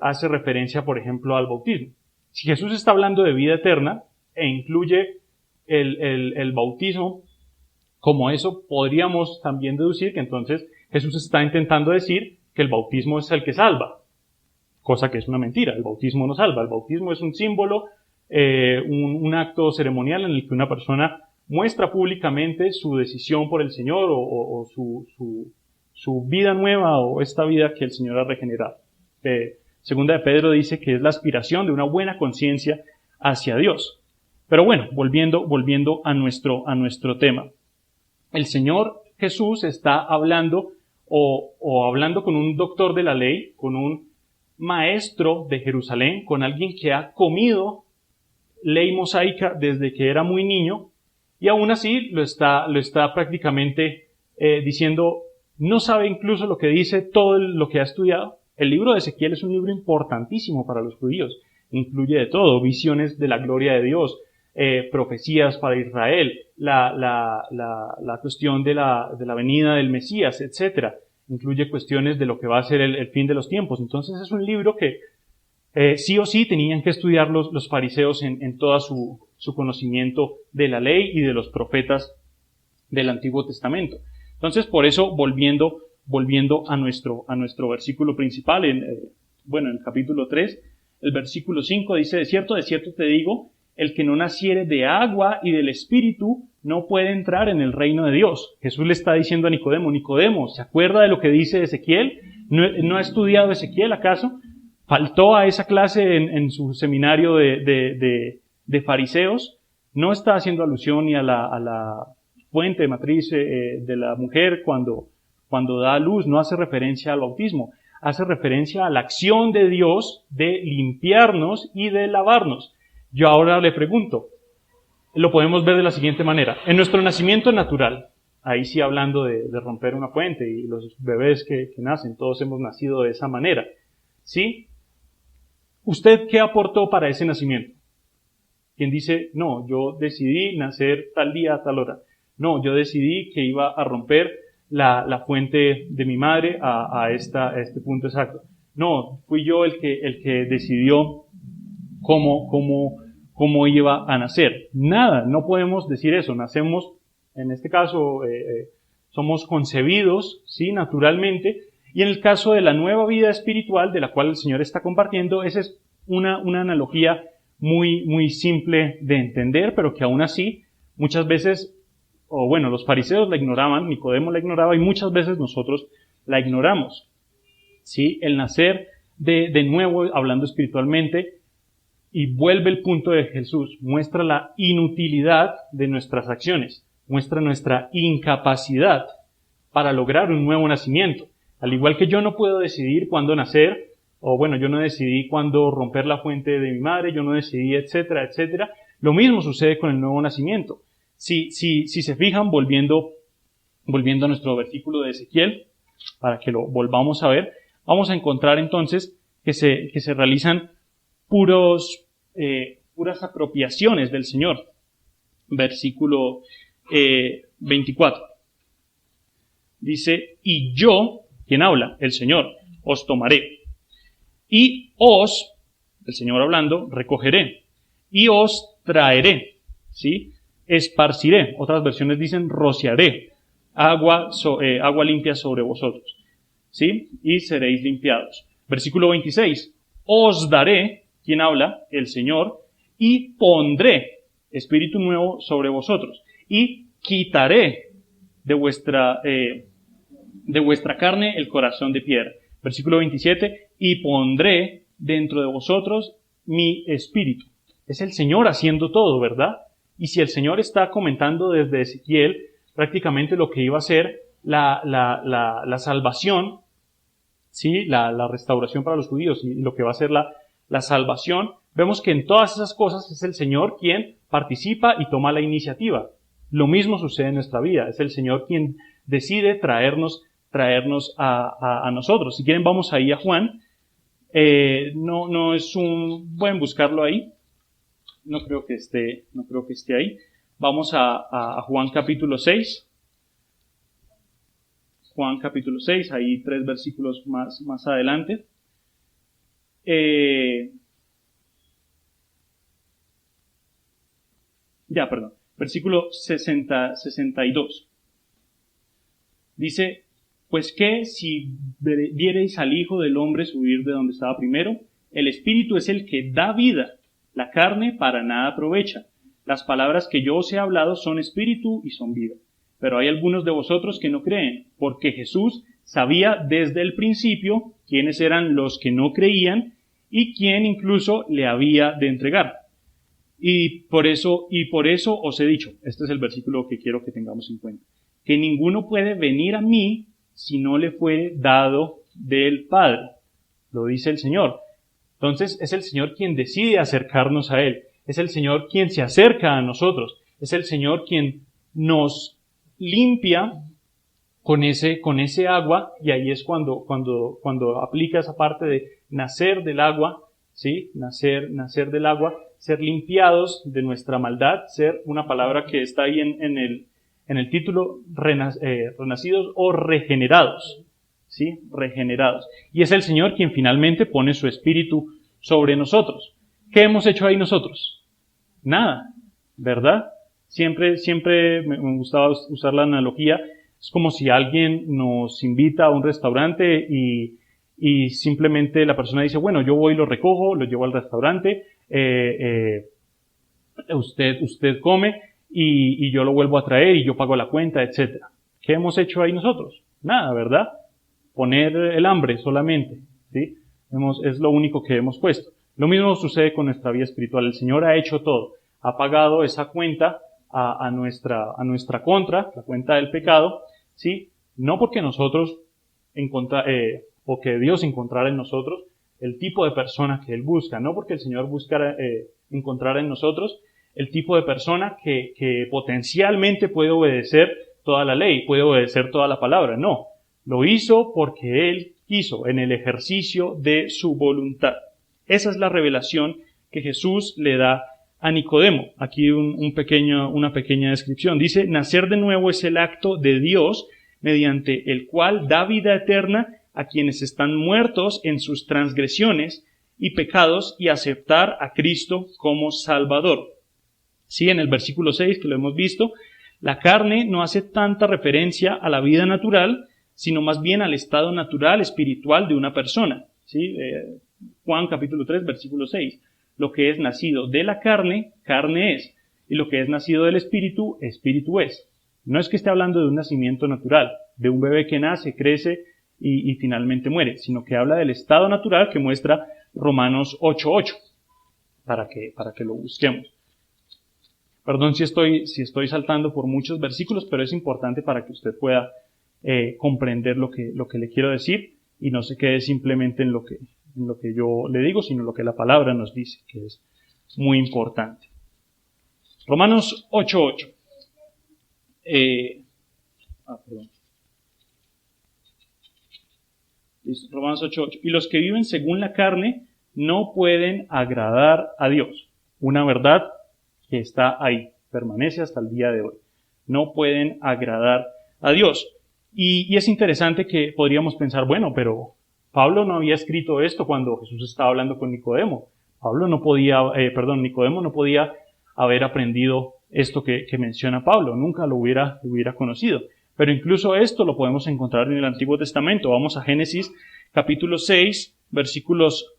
hace referencia, por ejemplo, al bautismo? Si Jesús está hablando de vida eterna e incluye el bautismo como eso, podríamos también deducir que entonces Jesús está intentando decir que el bautismo es el que salva, cosa que es una mentira. El bautismo no salva. El bautismo es un símbolo, un acto ceremonial en el que una persona muestra públicamente su decisión por el Señor o su vida nueva o esta vida que el Señor ha regenerado. Segunda de Pedro dice que es la aspiración de una buena conciencia hacia Dios. Pero bueno, volviendo a nuestro tema. El Señor Jesús está hablando o hablando con un doctor de la ley, con un maestro de Jerusalén, con alguien que ha comido ley mosaica desde que era muy niño, y aún así lo está prácticamente diciendo, no sabe incluso lo que dice todo lo que ha estudiado. El libro de Ezequiel es un libro importantísimo para los judíos, incluye de todo, visiones de la gloria de Dios, profecías para Israel, la cuestión de la venida del Mesías, etcétera. Incluye cuestiones de lo que va a ser el fin de los tiempos. Entonces es un libro que sí o sí tenían que estudiar los fariseos en todo su conocimiento de la ley y de los profetas del Antiguo Testamento. Entonces, por eso, volviendo a nuestro versículo principal, en el capítulo 3, el versículo 5 dice, de cierto te digo, el que no naciere de agua y del Espíritu no puede entrar en el reino de Dios. Jesús le está diciendo a Nicodemo, ¿se acuerda de lo que dice Ezequiel? ¿No ha estudiado Ezequiel acaso? ¿Faltó a esa clase en su seminario de fariseos? No está haciendo alusión ni a la fuente matriz de la mujer cuando da a luz, no hace referencia al bautismo, hace referencia a la acción de Dios de limpiarnos y de lavarnos. Yo ahora le pregunto, lo podemos ver de la siguiente manera. En nuestro nacimiento natural, ahí sí hablando de romper una fuente y los bebés que nacen, todos hemos nacido de esa manera, ¿sí? ¿Usted qué aportó para ese nacimiento? ¿Quién dice, no, yo decidí nacer tal día a tal hora? No, yo decidí que iba a romper la fuente de mi madre a este punto exacto. No, fui yo el que decidió cómo iba a nacer. Nada, no podemos decir eso. Nacemos, en este caso, somos concebidos, ¿sí? Naturalmente. Y en el caso de la nueva vida espiritual de la cual el Señor está compartiendo, esa es una analogía muy, muy simple de entender, pero que aún así, muchas veces, o bueno, los fariseos la ignoraban, Nicodemo la ignoraba, y muchas veces nosotros la ignoramos. ¿Sí? El nacer de nuevo, hablando espiritualmente, y vuelve el punto de Jesús, muestra la inutilidad de nuestras acciones, muestra nuestra incapacidad para lograr un nuevo nacimiento. Al igual que yo no puedo decidir cuándo nacer, o bueno, yo no decidí cuándo romper la fuente de mi madre, yo no decidí, etcétera, etcétera. Lo mismo sucede con el nuevo nacimiento. Si se fijan, volviendo a nuestro versículo de Ezequiel, para que lo volvamos a ver, vamos a encontrar entonces que se realizan puras apropiaciones del Señor. Versículo 24. Dice, y yo, ¿quién habla? El Señor, os tomaré. Y os, el Señor hablando, recogeré. Y os traeré. ¿Sí? Esparciré. Otras versiones dicen, rociaré agua limpia sobre vosotros. ¿Sí? Y seréis limpiados. Versículo 26. Os daré, ¿quién habla? El Señor. Y pondré espíritu nuevo sobre vosotros. Y quitaré de vuestra carne el corazón de piedra. Versículo 27, y pondré dentro de vosotros mi espíritu. Es el Señor haciendo todo, ¿verdad? Y si el Señor está comentando desde Ezequiel prácticamente lo que iba a ser la salvación, ¿sí? La restauración para los judíos y lo que va a ser la salvación, vemos que en todas esas cosas es el Señor quien participa y toma la iniciativa. Lo mismo sucede en nuestra vida. Es el Señor quien decide traernos a nosotros. Si quieren, vamos ahí a Juan. No es pueden buscarlo ahí. No creo que esté ahí. Vamos a Juan capítulo 6. Juan capítulo 6, ahí 3 versículos más adelante. Versículo 62. Dice, pues que si viereis al Hijo del Hombre subir de donde estaba primero, el Espíritu es el que da vida, la carne para nada aprovecha. Las palabras que yo os he hablado son espíritu y son vida. Pero hay algunos de vosotros que no creen, porque Jesús sabía desde el principio quiénes eran los que no creían y quién incluso le había de entregar. Y por eso os he dicho, este es el versículo que quiero que tengamos en cuenta, que ninguno puede venir a mí si no le fue dado del Padre. Lo dice el Señor. Entonces es el Señor quien decide acercarnos a Él. Es el Señor quien se acerca a nosotros. Es el Señor quien nos limpia con ese agua, y ahí es cuando aplica esa parte de nacer del agua, ¿sí? Nacer del agua, ser limpiados de nuestra maldad, ser una palabra que está ahí en el título, renacidos o regenerados, ¿sí? Regenerados. Y es el Señor quien finalmente pone su espíritu sobre nosotros. ¿Qué hemos hecho ahí nosotros? Nada, ¿verdad? Siempre me gustaba usar la analogía. Es como si alguien nos invita a un restaurante y simplemente la persona dice, bueno, yo voy y lo recojo, lo llevo al restaurante, usted come y yo lo vuelvo a traer y yo pago la cuenta, etcétera. ¿Qué hemos hecho ahí nosotros? Nada, ¿verdad? Poner el hambre solamente, ¿sí? Es lo único que hemos puesto. Lo mismo sucede con nuestra vida espiritual. El Señor ha hecho todo. Ha pagado esa cuenta a nuestra contra, la cuenta del pecado, ¿sí? No porque nosotros o que Dios encontrara en nosotros el tipo de persona que Él busca, no porque el Señor encontrara en nosotros el tipo de persona que potencialmente puede obedecer toda la ley, puede obedecer toda la palabra. No, lo hizo porque él quiso, en el ejercicio de su voluntad. Esa es la revelación que Jesús le da a Nicodemo. Aquí una pequeña descripción. Dice, nacer de nuevo es el acto de Dios mediante el cual da vida eterna a quienes están muertos en sus transgresiones y pecados y aceptar a Cristo como Salvador. Sí, en el versículo 6 que lo hemos visto, la carne no hace tanta referencia a la vida natural, sino más bien al estado natural, espiritual de una persona. ¿Sí? Juan capítulo 3, versículo 6. Lo que es nacido de la carne, carne es. Y lo que es nacido del espíritu, espíritu es. No es que esté hablando de un nacimiento natural, de un bebé que nace, crece y finalmente muere, sino que habla del estado natural que muestra Romanos 8:8, para que lo busquemos. Perdón si estoy saltando por muchos versículos, pero es importante para que usted pueda comprender lo que le quiero decir y no se quede simplemente en lo que yo le digo, sino lo que la palabra nos dice, que es muy importante. Romanos 8:8. Romanos 8:8. Y los que viven según la carne no pueden agradar a Dios. Una verdad que está ahí, permanece hasta el día de hoy. No pueden agradar a Dios. Y es interesante que podríamos pensar, bueno, pero Pablo no había escrito esto cuando Jesús estaba hablando con Nicodemo. Nicodemo no podía haber aprendido esto que menciona Pablo, nunca lo hubiera conocido. Pero incluso esto lo podemos encontrar en el Antiguo Testamento. Vamos a Génesis capítulo 6, versículos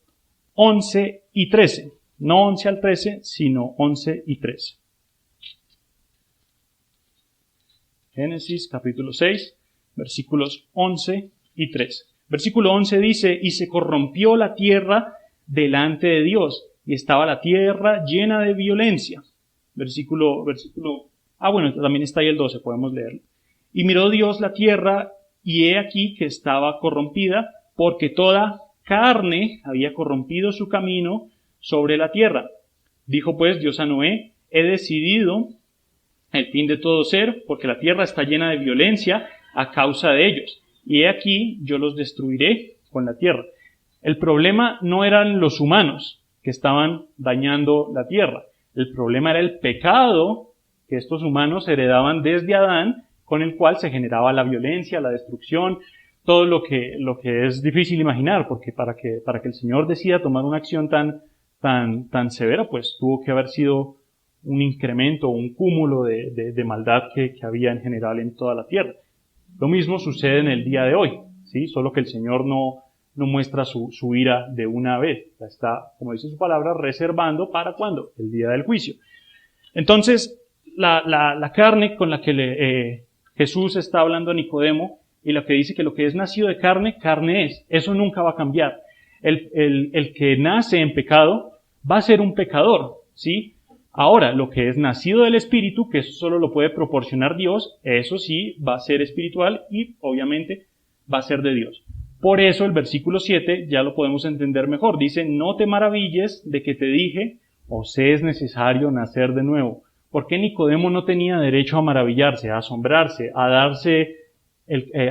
11 y 13. No 11 al 13, sino 11 y 13. Génesis capítulo 6, versículos 11 y 13. Versículo 11 dice, y se corrompió la tierra delante de Dios, y estaba la tierra llena de violencia. También está ahí el 12, podemos leerlo. Y miró Dios la tierra, y he aquí que estaba corrompida, porque toda carne había corrompido su camino sobre la tierra. Dijo pues Dios a Noé, he decidido el fin de todo ser, porque la tierra está llena de violencia a causa de ellos. Y he aquí, yo los destruiré con la tierra. El problema no eran los humanos que estaban dañando la tierra. El problema era el pecado que estos humanos heredaban desde Adán, con el cual se generaba la violencia, la destrucción, todo lo que es difícil imaginar, porque para que el Señor decida tomar una acción tan severa, pues tuvo que haber sido un incremento, un cúmulo de maldad que había en general en toda la tierra. Lo mismo sucede en el día de hoy, ¿sí? Solo que el Señor no muestra su ira de una vez. La está, como dice su palabra, reservando para ¿cuándo? El día del juicio. Entonces, la carne con la que Jesús está hablando a Nicodemo y lo que dice que lo que es nacido de carne, carne es. Eso nunca va a cambiar. El que nace en pecado va a ser un pecador, ¿sí? Ahora, lo que es nacido del Espíritu, que eso solo lo puede proporcionar Dios, eso sí va a ser espiritual y obviamente va a ser de Dios. Por eso el versículo 7 ya lo podemos entender mejor. Dice, no te maravilles de que te dije, os es necesario nacer de nuevo. ¿Por qué Nicodemo no tenía derecho a maravillarse, a asombrarse, a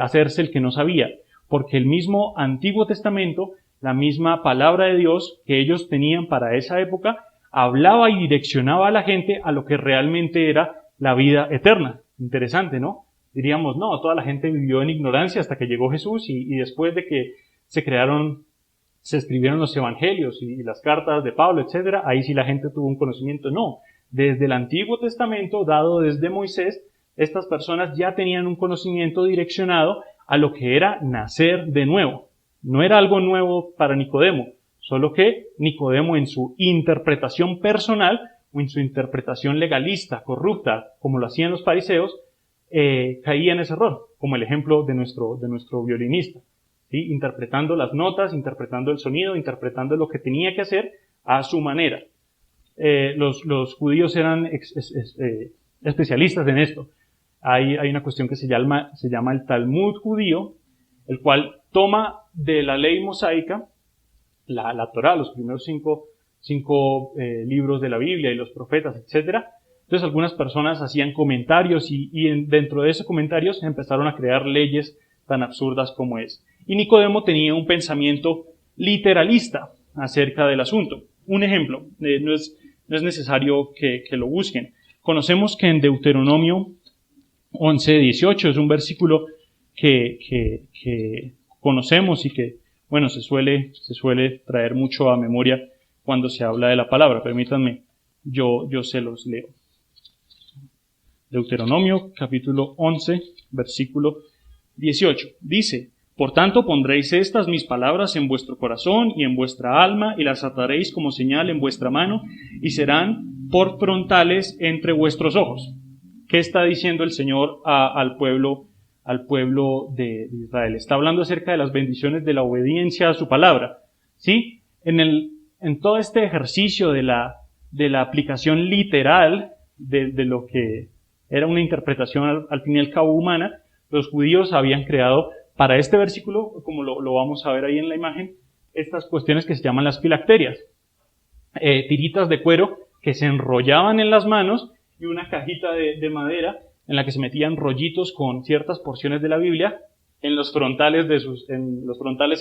hacerse el que no sabía? Porque el mismo Antiguo Testamento, la misma palabra de Dios que ellos tenían para esa época, hablaba y direccionaba a la gente a lo que realmente era la vida eterna. Interesante, ¿no? Diríamos, no, toda la gente vivió en ignorancia hasta que llegó Jesús y después de que se escribieron los evangelios y las cartas de Pablo, etcétera, ahí sí la gente tuvo un conocimiento. No, desde el Antiguo Testamento, dado desde Moisés, estas personas ya tenían un conocimiento direccionado a lo que era nacer de nuevo. No era algo nuevo para Nicodemo, solo que Nicodemo en su interpretación personal o en su interpretación legalista, corrupta, como lo hacían los fariseos, caía en ese error, como el ejemplo de nuestro violinista, ¿sí? Interpretando las notas, interpretando el sonido, interpretando lo que tenía que hacer a su manera. Los judíos eran especialistas en esto. Hay una cuestión que se llama el Talmud judío, el cual toma de la ley mosaica, la Torá, los primeros libros de la Biblia y los profetas, etcétera. Entonces algunas personas hacían comentarios y dentro de esos comentarios empezaron a crear leyes tan absurdas como es. Y Nicodemo tenía un pensamiento literalista acerca del asunto. Un ejemplo, no es necesario que lo busquen. Conocemos que en Deuteronomio 11:18 es un versículo que conocemos y que, bueno, se suele traer mucho a memoria cuando se habla de la palabra. Permítanme, yo se los leo. Deuteronomio capítulo 11, versículo 18. Dice: Por tanto pondréis estas mis palabras en vuestro corazón y en vuestra alma, y las ataréis como señal en vuestra mano, y serán por frontales entre vuestros ojos. ¿Qué está diciendo el Señor al pueblo de Israel? Está hablando acerca de las bendiciones de la obediencia a su palabra. ¿Sí? En todo este ejercicio de la aplicación literal de lo que era una interpretación al fin y al cabo humana, los judíos habían creado para este versículo, como lo vamos a ver ahí en la imagen, estas cuestiones que se llaman las filacterias. Tiritas de cuero que se enrollaban en las manos y una cajita de madera en la que se metían rollitos con ciertas porciones de la Biblia en los frontales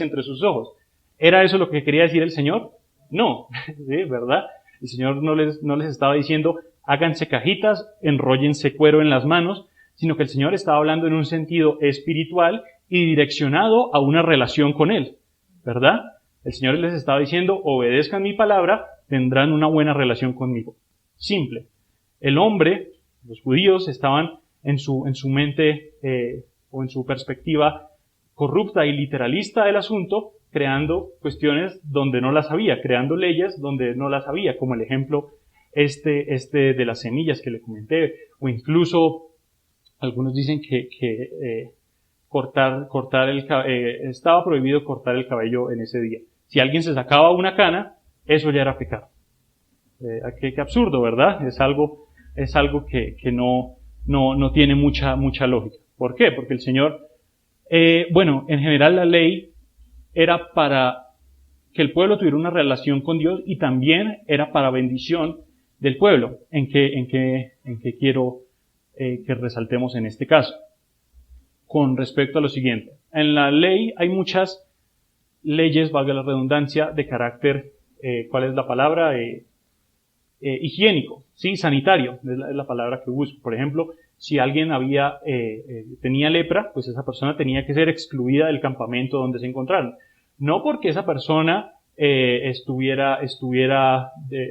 entre sus ojos. ¿Era eso lo que quería decir el Señor? No, ¿sí? ¿Verdad? El Señor no les estaba diciendo, háganse cajitas, enróllense cuero en las manos, sino que el Señor estaba hablando en un sentido espiritual y direccionado a una relación con Él, ¿verdad? El Señor les estaba diciendo, obedezcan mi palabra, tendrán una buena relación conmigo. Simple. El hombre, los judíos, estaban en su mente o en su perspectiva corrupta y literalista del asunto, creando cuestiones donde no las había, creando leyes donde no las había, como el ejemplo este de las semillas que le comenté, o incluso algunos dicen que estaba prohibido cortar el cabello en ese día. Si alguien se sacaba una cana, eso ya era pecado. Qué absurdo, ¿verdad? Es algo que no tiene mucha lógica. ¿Por qué? Porque el Señor, en general la ley era para que el pueblo tuviera una relación con Dios y también era para bendición del pueblo. ¿En qué quiero que resaltemos en este caso? Con respecto a lo siguiente. En la ley hay muchas leyes, valga la redundancia, de carácter, ¿cuál es la palabra? Higiénico, ¿sí? Sanitario, es la palabra que busco. Por ejemplo, si alguien tenía lepra, pues esa persona tenía que ser excluida del campamento donde se encontraron. No porque esa persona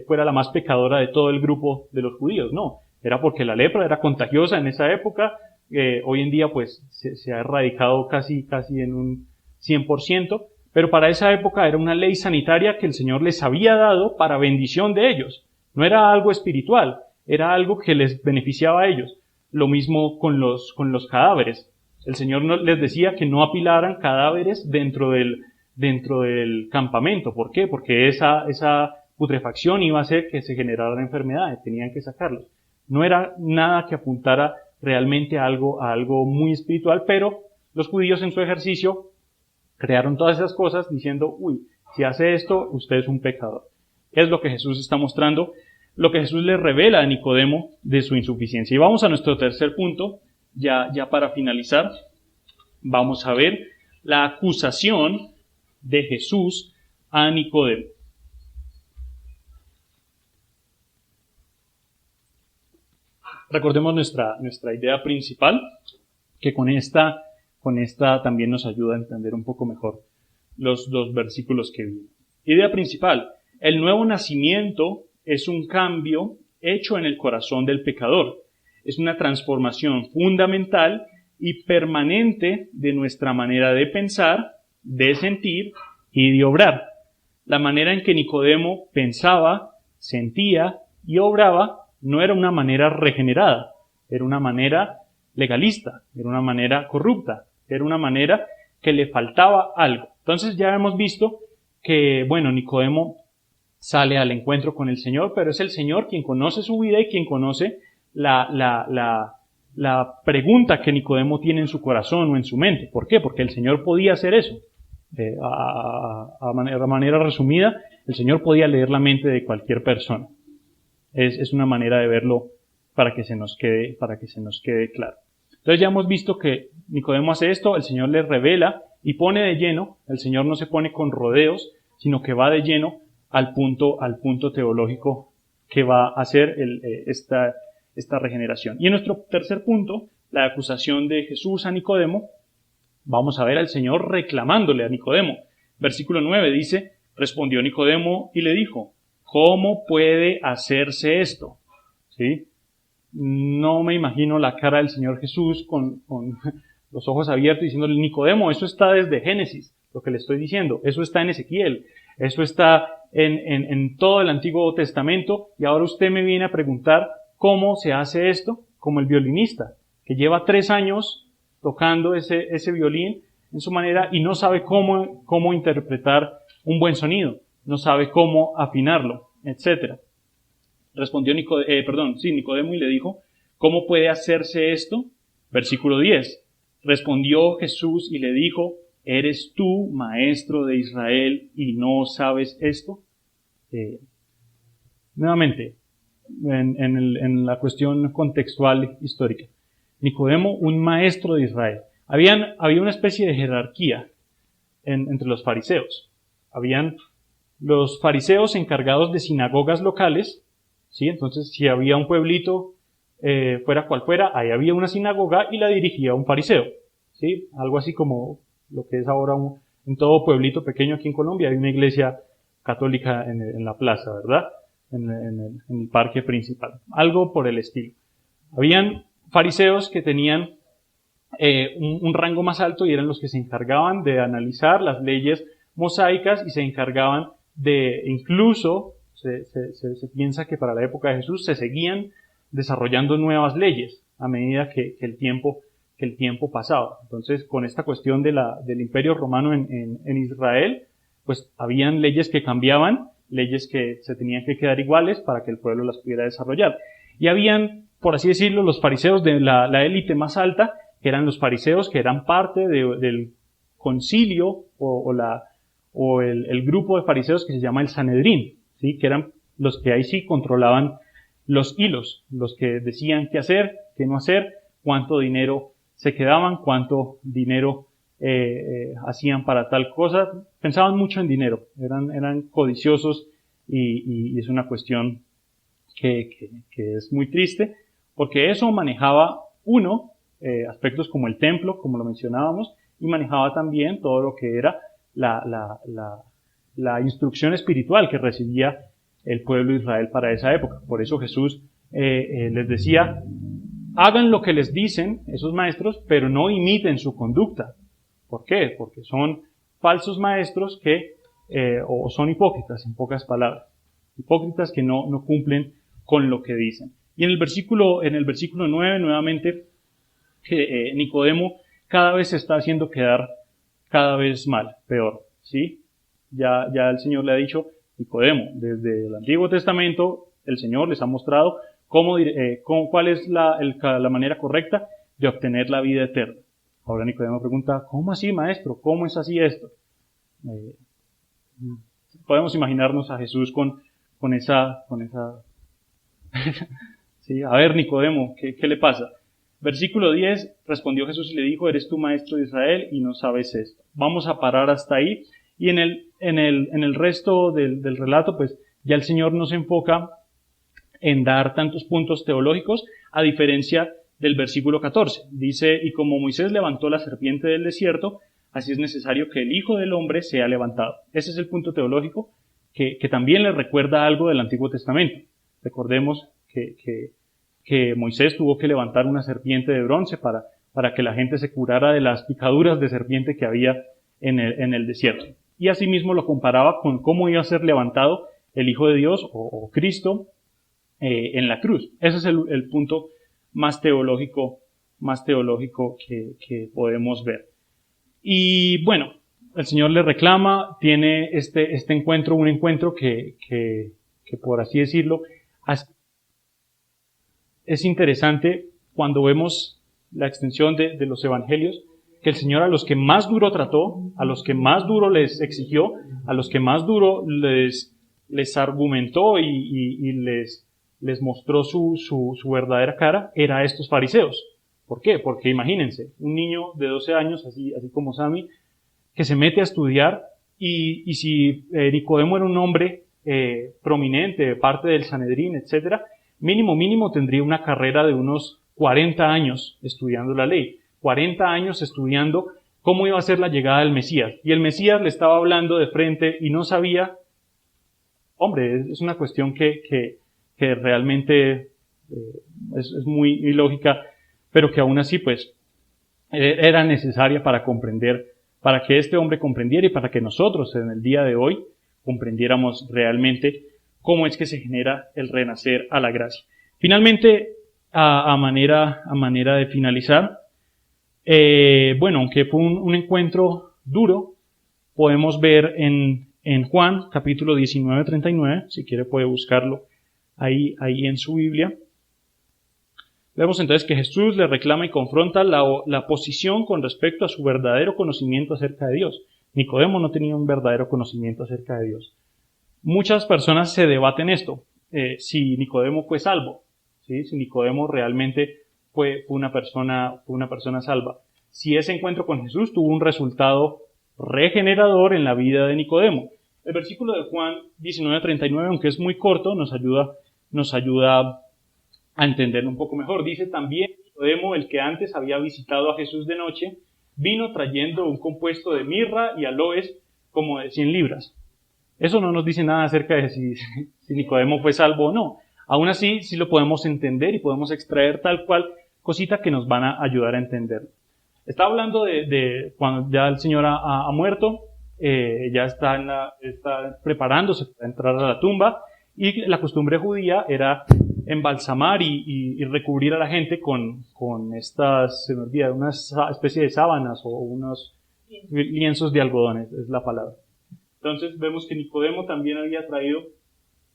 fuera la más pecadora de todo el grupo de los judíos, no. Era porque la lepra era contagiosa en esa época. Hoy en día pues se ha erradicado casi en un 100%, pero para esa época era una ley sanitaria que el Señor les había dado para bendición de ellos. No era algo espiritual, era algo que les beneficiaba a ellos. Lo mismo con los cadáveres. El Señor les decía que no apilaran cadáveres dentro del campamento. ¿Por qué? Porque esa putrefacción iba a hacer que se generaran enfermedades, tenían que sacarlos. No era nada que apuntara realmente a algo muy espiritual, pero los judíos en su ejercicio crearon todas esas cosas diciendo, si hace esto, usted es un pecador. Es lo que Jesús está mostrando, lo que Jesús le revela a Nicodemo de su insuficiencia. Y vamos a nuestro tercer punto, ya para finalizar, vamos a ver la acusación de Jesús a Nicodemo. Recordemos nuestra idea principal, que con esta también nos ayuda a entender un poco mejor los dos versículos que vimos. Idea principal: el nuevo nacimiento es un cambio hecho en el corazón del pecador. Es una transformación fundamental y permanente de nuestra manera de pensar, de sentir y de obrar. La manera en que Nicodemo pensaba, sentía y obraba no era una manera regenerada, era una manera legalista, era una manera corrupta, era una manera que le faltaba algo. Entonces ya hemos visto que, Nicodemo sale al encuentro con el Señor, pero es el Señor quien conoce su vida y quien conoce la pregunta que Nicodemo tiene en su corazón o en su mente. ¿Por qué? Porque el Señor podía hacer eso. A manera resumida, El Señor podía leer la mente de cualquier persona. Es una manera de verlo para que se nos quede claro. Entonces ya hemos visto que Nicodemo hace esto, el Señor le revela y pone de lleno, el Señor no se pone con rodeos, sino que va de lleno al punto teológico que va a hacer esta regeneración. Y en nuestro tercer punto, la acusación de Jesús a Nicodemo, vamos a ver al Señor reclamándole a Nicodemo. Versículo 9 dice, respondió Nicodemo y le dijo, ¿cómo puede hacerse esto? ¿Sí? No me imagino la cara del Señor Jesús con los ojos abiertos diciéndole, Nicodemo, eso está desde Génesis, lo que le estoy diciendo, eso está en Ezequiel, eso está en todo el Antiguo Testamento, y ahora usted me viene a preguntar cómo se hace esto, como el violinista, que lleva 3 años tocando ese violín en su manera y no sabe cómo interpretar un buen sonido, no sabe cómo afinarlo, etcétera. Respondió Nicodemo y le dijo, ¿cómo puede hacerse esto? Versículo 10. Respondió Jesús y le dijo, ¿eres tú maestro de Israel y no sabes esto? Nuevamente, en la cuestión contextual histórica. Nicodemo, un maestro de Israel. Había una especie de jerarquía entre los fariseos. Habían los fariseos encargados de sinagogas locales, ¿sí? Entonces, si había un pueblito, fuera cual fuera, ahí había una sinagoga y la dirigía un fariseo, ¿sí? Algo así como lo que es ahora en todo pueblito pequeño aquí en Colombia hay una iglesia católica en la plaza, ¿verdad? En el parque principal. Algo por el estilo. Habían fariseos que tenían un rango más alto y eran los que se encargaban de analizar las leyes mosaicas y se encargaban de, incluso, se piensa que para la época de Jesús se seguían desarrollando nuevas leyes a medida que el tiempo pasaba. Entonces, con esta cuestión del Imperio Romano en Israel, pues habían leyes que cambiaban, leyes que se tenían que quedar iguales para que el pueblo las pudiera desarrollar. Y habían, por así decirlo, los fariseos de la élite más alta, que eran los fariseos que eran parte del concilio o el grupo de fariseos que se llama el Sanedrín, ¿sí? Que eran los que ahí sí controlaban los hilos, los que decían qué hacer, qué no hacer, cuánto dinero se quedaban, cuánto dinero hacían para tal cosa. Pensaban mucho en dinero, eran codiciosos y es una cuestión que es muy triste, porque eso manejaba aspectos como el templo, como lo mencionábamos, y manejaba también todo lo que era la instrucción espiritual que recibía el pueblo de Israel para esa época. Por eso Jesús les decía, hagan lo que les dicen esos maestros, pero no imiten su conducta. ¿Por qué? Porque son falsos maestros o son hipócritas, en pocas palabras. Hipócritas que no cumplen con lo que dicen. Y en el versículo 9, nuevamente, Nicodemo cada vez se está haciendo quedar cada vez peor, ¿sí? Ya el Señor le ha dicho, Nicodemo, desde el Antiguo Testamento, el Señor les ha mostrado cuál es la manera correcta de obtener la vida eterna. Ahora Nicodemo pregunta, ¿cómo así, maestro? ¿Cómo es así esto? Podemos imaginarnos a Jesús con esa sí, a ver, Nicodemo, ¿qué le pasa? Versículo 10, respondió Jesús y le dijo, ¿eres tú maestro de Israel y no sabes esto? Vamos a parar hasta ahí. Y en el resto del relato, pues, ya el Señor no se enfoca en dar tantos puntos teológicos, a diferencia del versículo 14. Dice, y como Moisés levantó la serpiente del desierto, así es necesario que el Hijo del Hombre sea levantado. Ese es el punto teológico que también le recuerda algo del Antiguo Testamento. Recordemos que Moisés tuvo que levantar una serpiente de bronce para que la gente se curara de las picaduras de serpiente que había en el desierto. Y asimismo lo comparaba con cómo iba a ser levantado el Hijo de Dios o Cristo en la cruz. Ese es el punto más teológico que podemos ver. Y bueno, el Señor le reclama, tiene este encuentro, un encuentro que por así decirlo, es interesante cuando vemos la extensión de los evangelios, que el Señor a los que más duro trató, a los que más duro les exigió, a los que más duro les les argumentó y les mostró su verdadera cara, era a estos fariseos. ¿Por qué? Porque imagínense, un niño de 12 años, así como Sammy, que se mete a estudiar y si Nicodemo era un hombre prominente, parte del Sanedrín, etcétera, mínimo tendría una carrera de unos 40 años estudiando la ley, 40 años estudiando cómo iba a ser la llegada del Mesías. Y el Mesías le estaba hablando de frente y no sabía. Hombre, es una cuestión que realmente es muy ilógica, pero que aún así pues era necesaria para comprender, para que este hombre comprendiera y para que nosotros en el día de hoy comprendiéramos realmente cómo es que se genera el renacer a la gracia. Finalmente, a manera de finalizar, aunque fue un encuentro duro, podemos ver en Juan, capítulo 19, 39, si quiere puede buscarlo ahí en su Biblia. Vemos entonces que Jesús le reclama y confronta la posición con respecto a su verdadero conocimiento acerca de Dios. Nicodemo no tenía un verdadero conocimiento acerca de Dios. Muchas personas se debaten esto, si Nicodemo fue salvo, ¿sí? Si Nicodemo realmente fue una persona salva. Si ese encuentro con Jesús tuvo un resultado regenerador en la vida de Nicodemo. El versículo de Juan 19:39, aunque es muy corto, nos ayuda a entenderlo un poco mejor. Dice también Nicodemo, el que antes había visitado a Jesús de noche, vino trayendo un compuesto de mirra y aloes como de 100 libras. Eso no nos dice nada acerca de si Nicodemo fue salvo o no. Aún así, sí lo podemos entender y podemos extraer tal cual cositas que nos van a ayudar a entenderlo. Está hablando de cuando ya el Señor ha muerto, ya está preparándose para entrar a la tumba, y la costumbre judía era embalsamar y recubrir a la gente con una especie de sábanas o unos lienzos de algodones, es la palabra. Entonces vemos que Nicodemo también había traído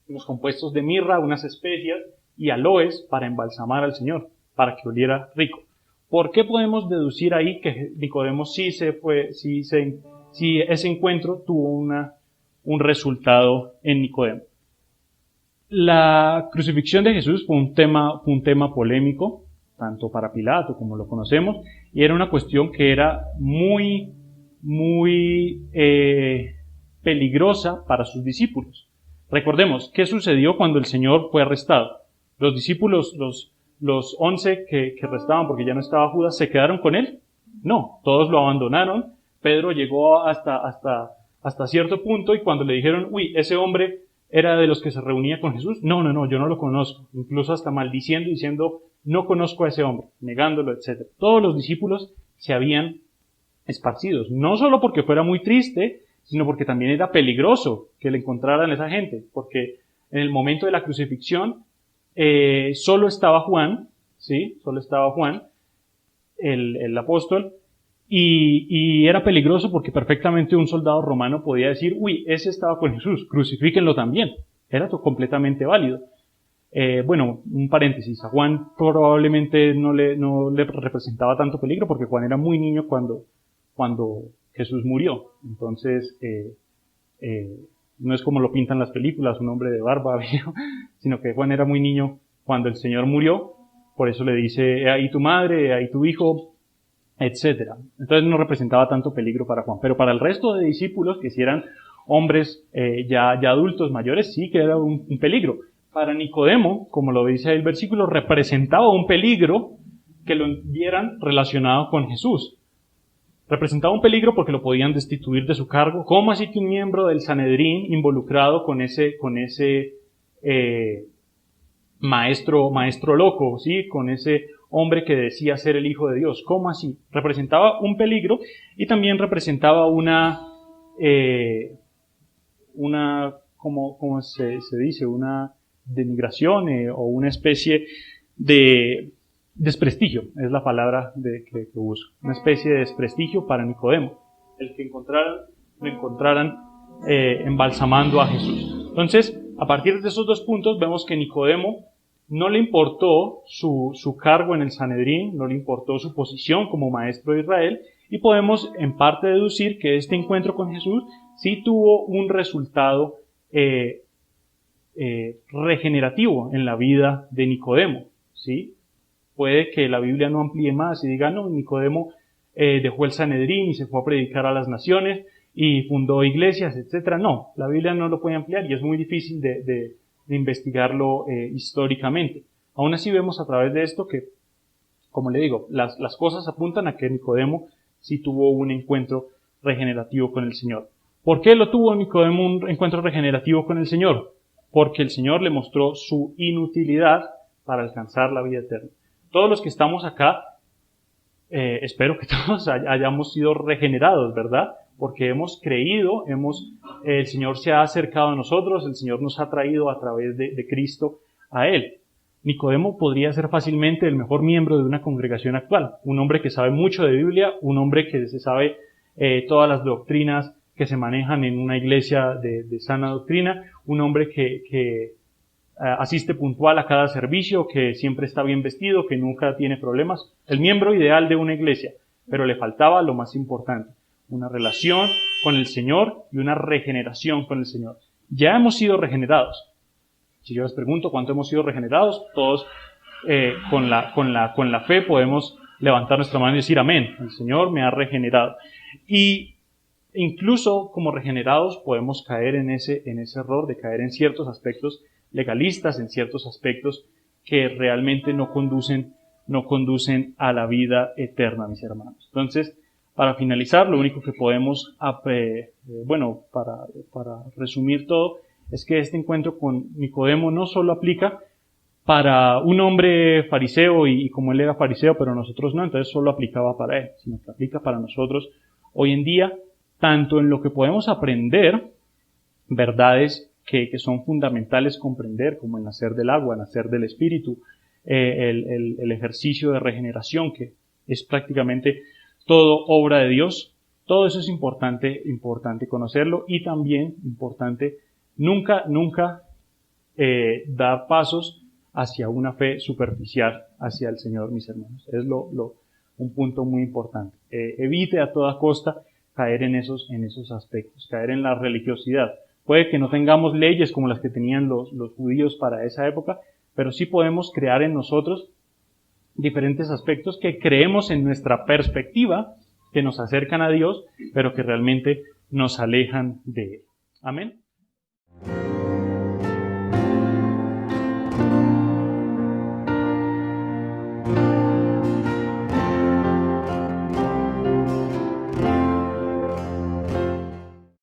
unos compuestos de mirra, unas especias y aloes para embalsamar al Señor, para que oliera rico. ¿Por qué podemos deducir ahí que Nicodemo sí ese encuentro tuvo un resultado en Nicodemo? La crucifixión de Jesús fue un tema polémico, tanto para Pilato como lo conocemos, y era una cuestión que era muy peligrosa para sus discípulos. Recordemos, ¿qué sucedió cuando el Señor fue arrestado? Los discípulos, los 11 que restaban, porque ya no estaba Judas, ¿se quedaron con él? No, todos lo abandonaron. Pedro llegó hasta cierto punto, y cuando le dijeron, ese hombre era de los que se reunía con Jesús, no, yo no lo conozco, incluso hasta maldiciendo, diciendo, no conozco a ese hombre, negándolo, etc. Todos los discípulos se habían esparcidos, no solo porque fuera muy triste, sino porque también era peligroso que le encontraran esa gente, porque en el momento de la crucifixión solo estaba Juan, ¿sí? Solo estaba Juan, el apóstol, y era peligroso porque perfectamente un soldado romano podía decir, ese estaba con Jesús, crucifíquenlo también. Era completamente válido. Un paréntesis, a Juan probablemente no le representaba tanto peligro porque Juan era muy niño cuando Jesús murió. Entonces, no es como lo pintan las películas, un hombre de barba, sino que Juan era muy niño cuando el Señor murió. Por eso le dice, ahí tu madre, ahí tu hijo, etcétera. Entonces no representaba tanto peligro para Juan. Pero para el resto de discípulos, que si eran hombres ya adultos, mayores, sí que era un peligro. Para Nicodemo, como lo dice el versículo, representaba un peligro que lo vieran relacionado con Jesús. Representaba un peligro porque lo podían destituir de su cargo. ¿Cómo así que un miembro del Sanedrín involucrado con ese maestro loco, ¿sí? Con ese hombre que decía ser el Hijo de Dios? ¿Cómo así? Representaba un peligro y también representaba ¿cómo se dice? Una denigración o una especie de desprestigio, es la palabra que uso. Una especie de desprestigio para Nicodemo, el que lo encontraran embalsamando a Jesús. Entonces, a partir de esos dos puntos vemos que Nicodemo no le importó su cargo en el Sanedrín, no le importó su posición como maestro de Israel, y podemos en parte deducir que este encuentro con Jesús sí tuvo un resultado regenerativo en la vida de Nicodemo, ¿sí? Puede que la Biblia no amplíe más y diga, no, Nicodemo dejó el Sanedrín y se fue a predicar a las naciones y fundó iglesias, etcétera. No, la Biblia no lo puede ampliar y es muy difícil de investigarlo históricamente. Aún así vemos a través de esto que, como le digo, las cosas apuntan a que Nicodemo sí tuvo un encuentro regenerativo con el Señor. ¿Por qué lo tuvo Nicodemo un encuentro regenerativo con el Señor? Porque el Señor le mostró su inutilidad para alcanzar la vida eterna. Todos los que estamos acá, espero que todos hayamos sido regenerados, ¿verdad? Porque hemos creído, el Señor se ha acercado a nosotros, el Señor nos ha traído a través de Cristo a Él. Nicodemo podría ser fácilmente el mejor miembro de una congregación actual, un hombre que sabe mucho de Biblia, un hombre que se sabe todas las doctrinas que se manejan en una iglesia de sana doctrina, un hombre que asiste puntual a cada servicio, que siempre está bien vestido, que nunca tiene problemas, el miembro ideal de una iglesia, pero le faltaba lo más importante, una relación con el Señor y una regeneración con el Señor. Ya hemos sido regenerados. Si yo les pregunto cuánto hemos sido regenerados, todos con la fe podemos levantar nuestra mano y decir amén. El Señor me ha regenerado. Y incluso como regenerados podemos caer en ese error de caer en ciertos aspectos legalistas, en ciertos aspectos que realmente no conducen a la vida eterna, mis hermanos. Entonces, para finalizar, lo único que podemos, para resumir todo, es que este encuentro con Nicodemo no solo aplica para un hombre fariseo y como él era fariseo, pero nosotros no, entonces solo aplicaba para él, sino que aplica para nosotros hoy en día, tanto en lo que podemos aprender, verdades que son fundamentales comprender, como el nacer del agua, el nacer del espíritu, el ejercicio de regeneración, que es prácticamente todo obra de Dios. Todo eso es importante conocerlo y también importante nunca dar pasos hacia una fe superficial hacia el Señor, mis hermanos. Es un punto muy importante. Evite a toda costa caer en esos aspectos, caer en la religiosidad. Puede que no tengamos leyes como las que tenían los judíos para esa época, pero sí podemos crear en nosotros diferentes aspectos que creemos en nuestra perspectiva, que nos acercan a Dios, pero que realmente nos alejan de Él. Amén.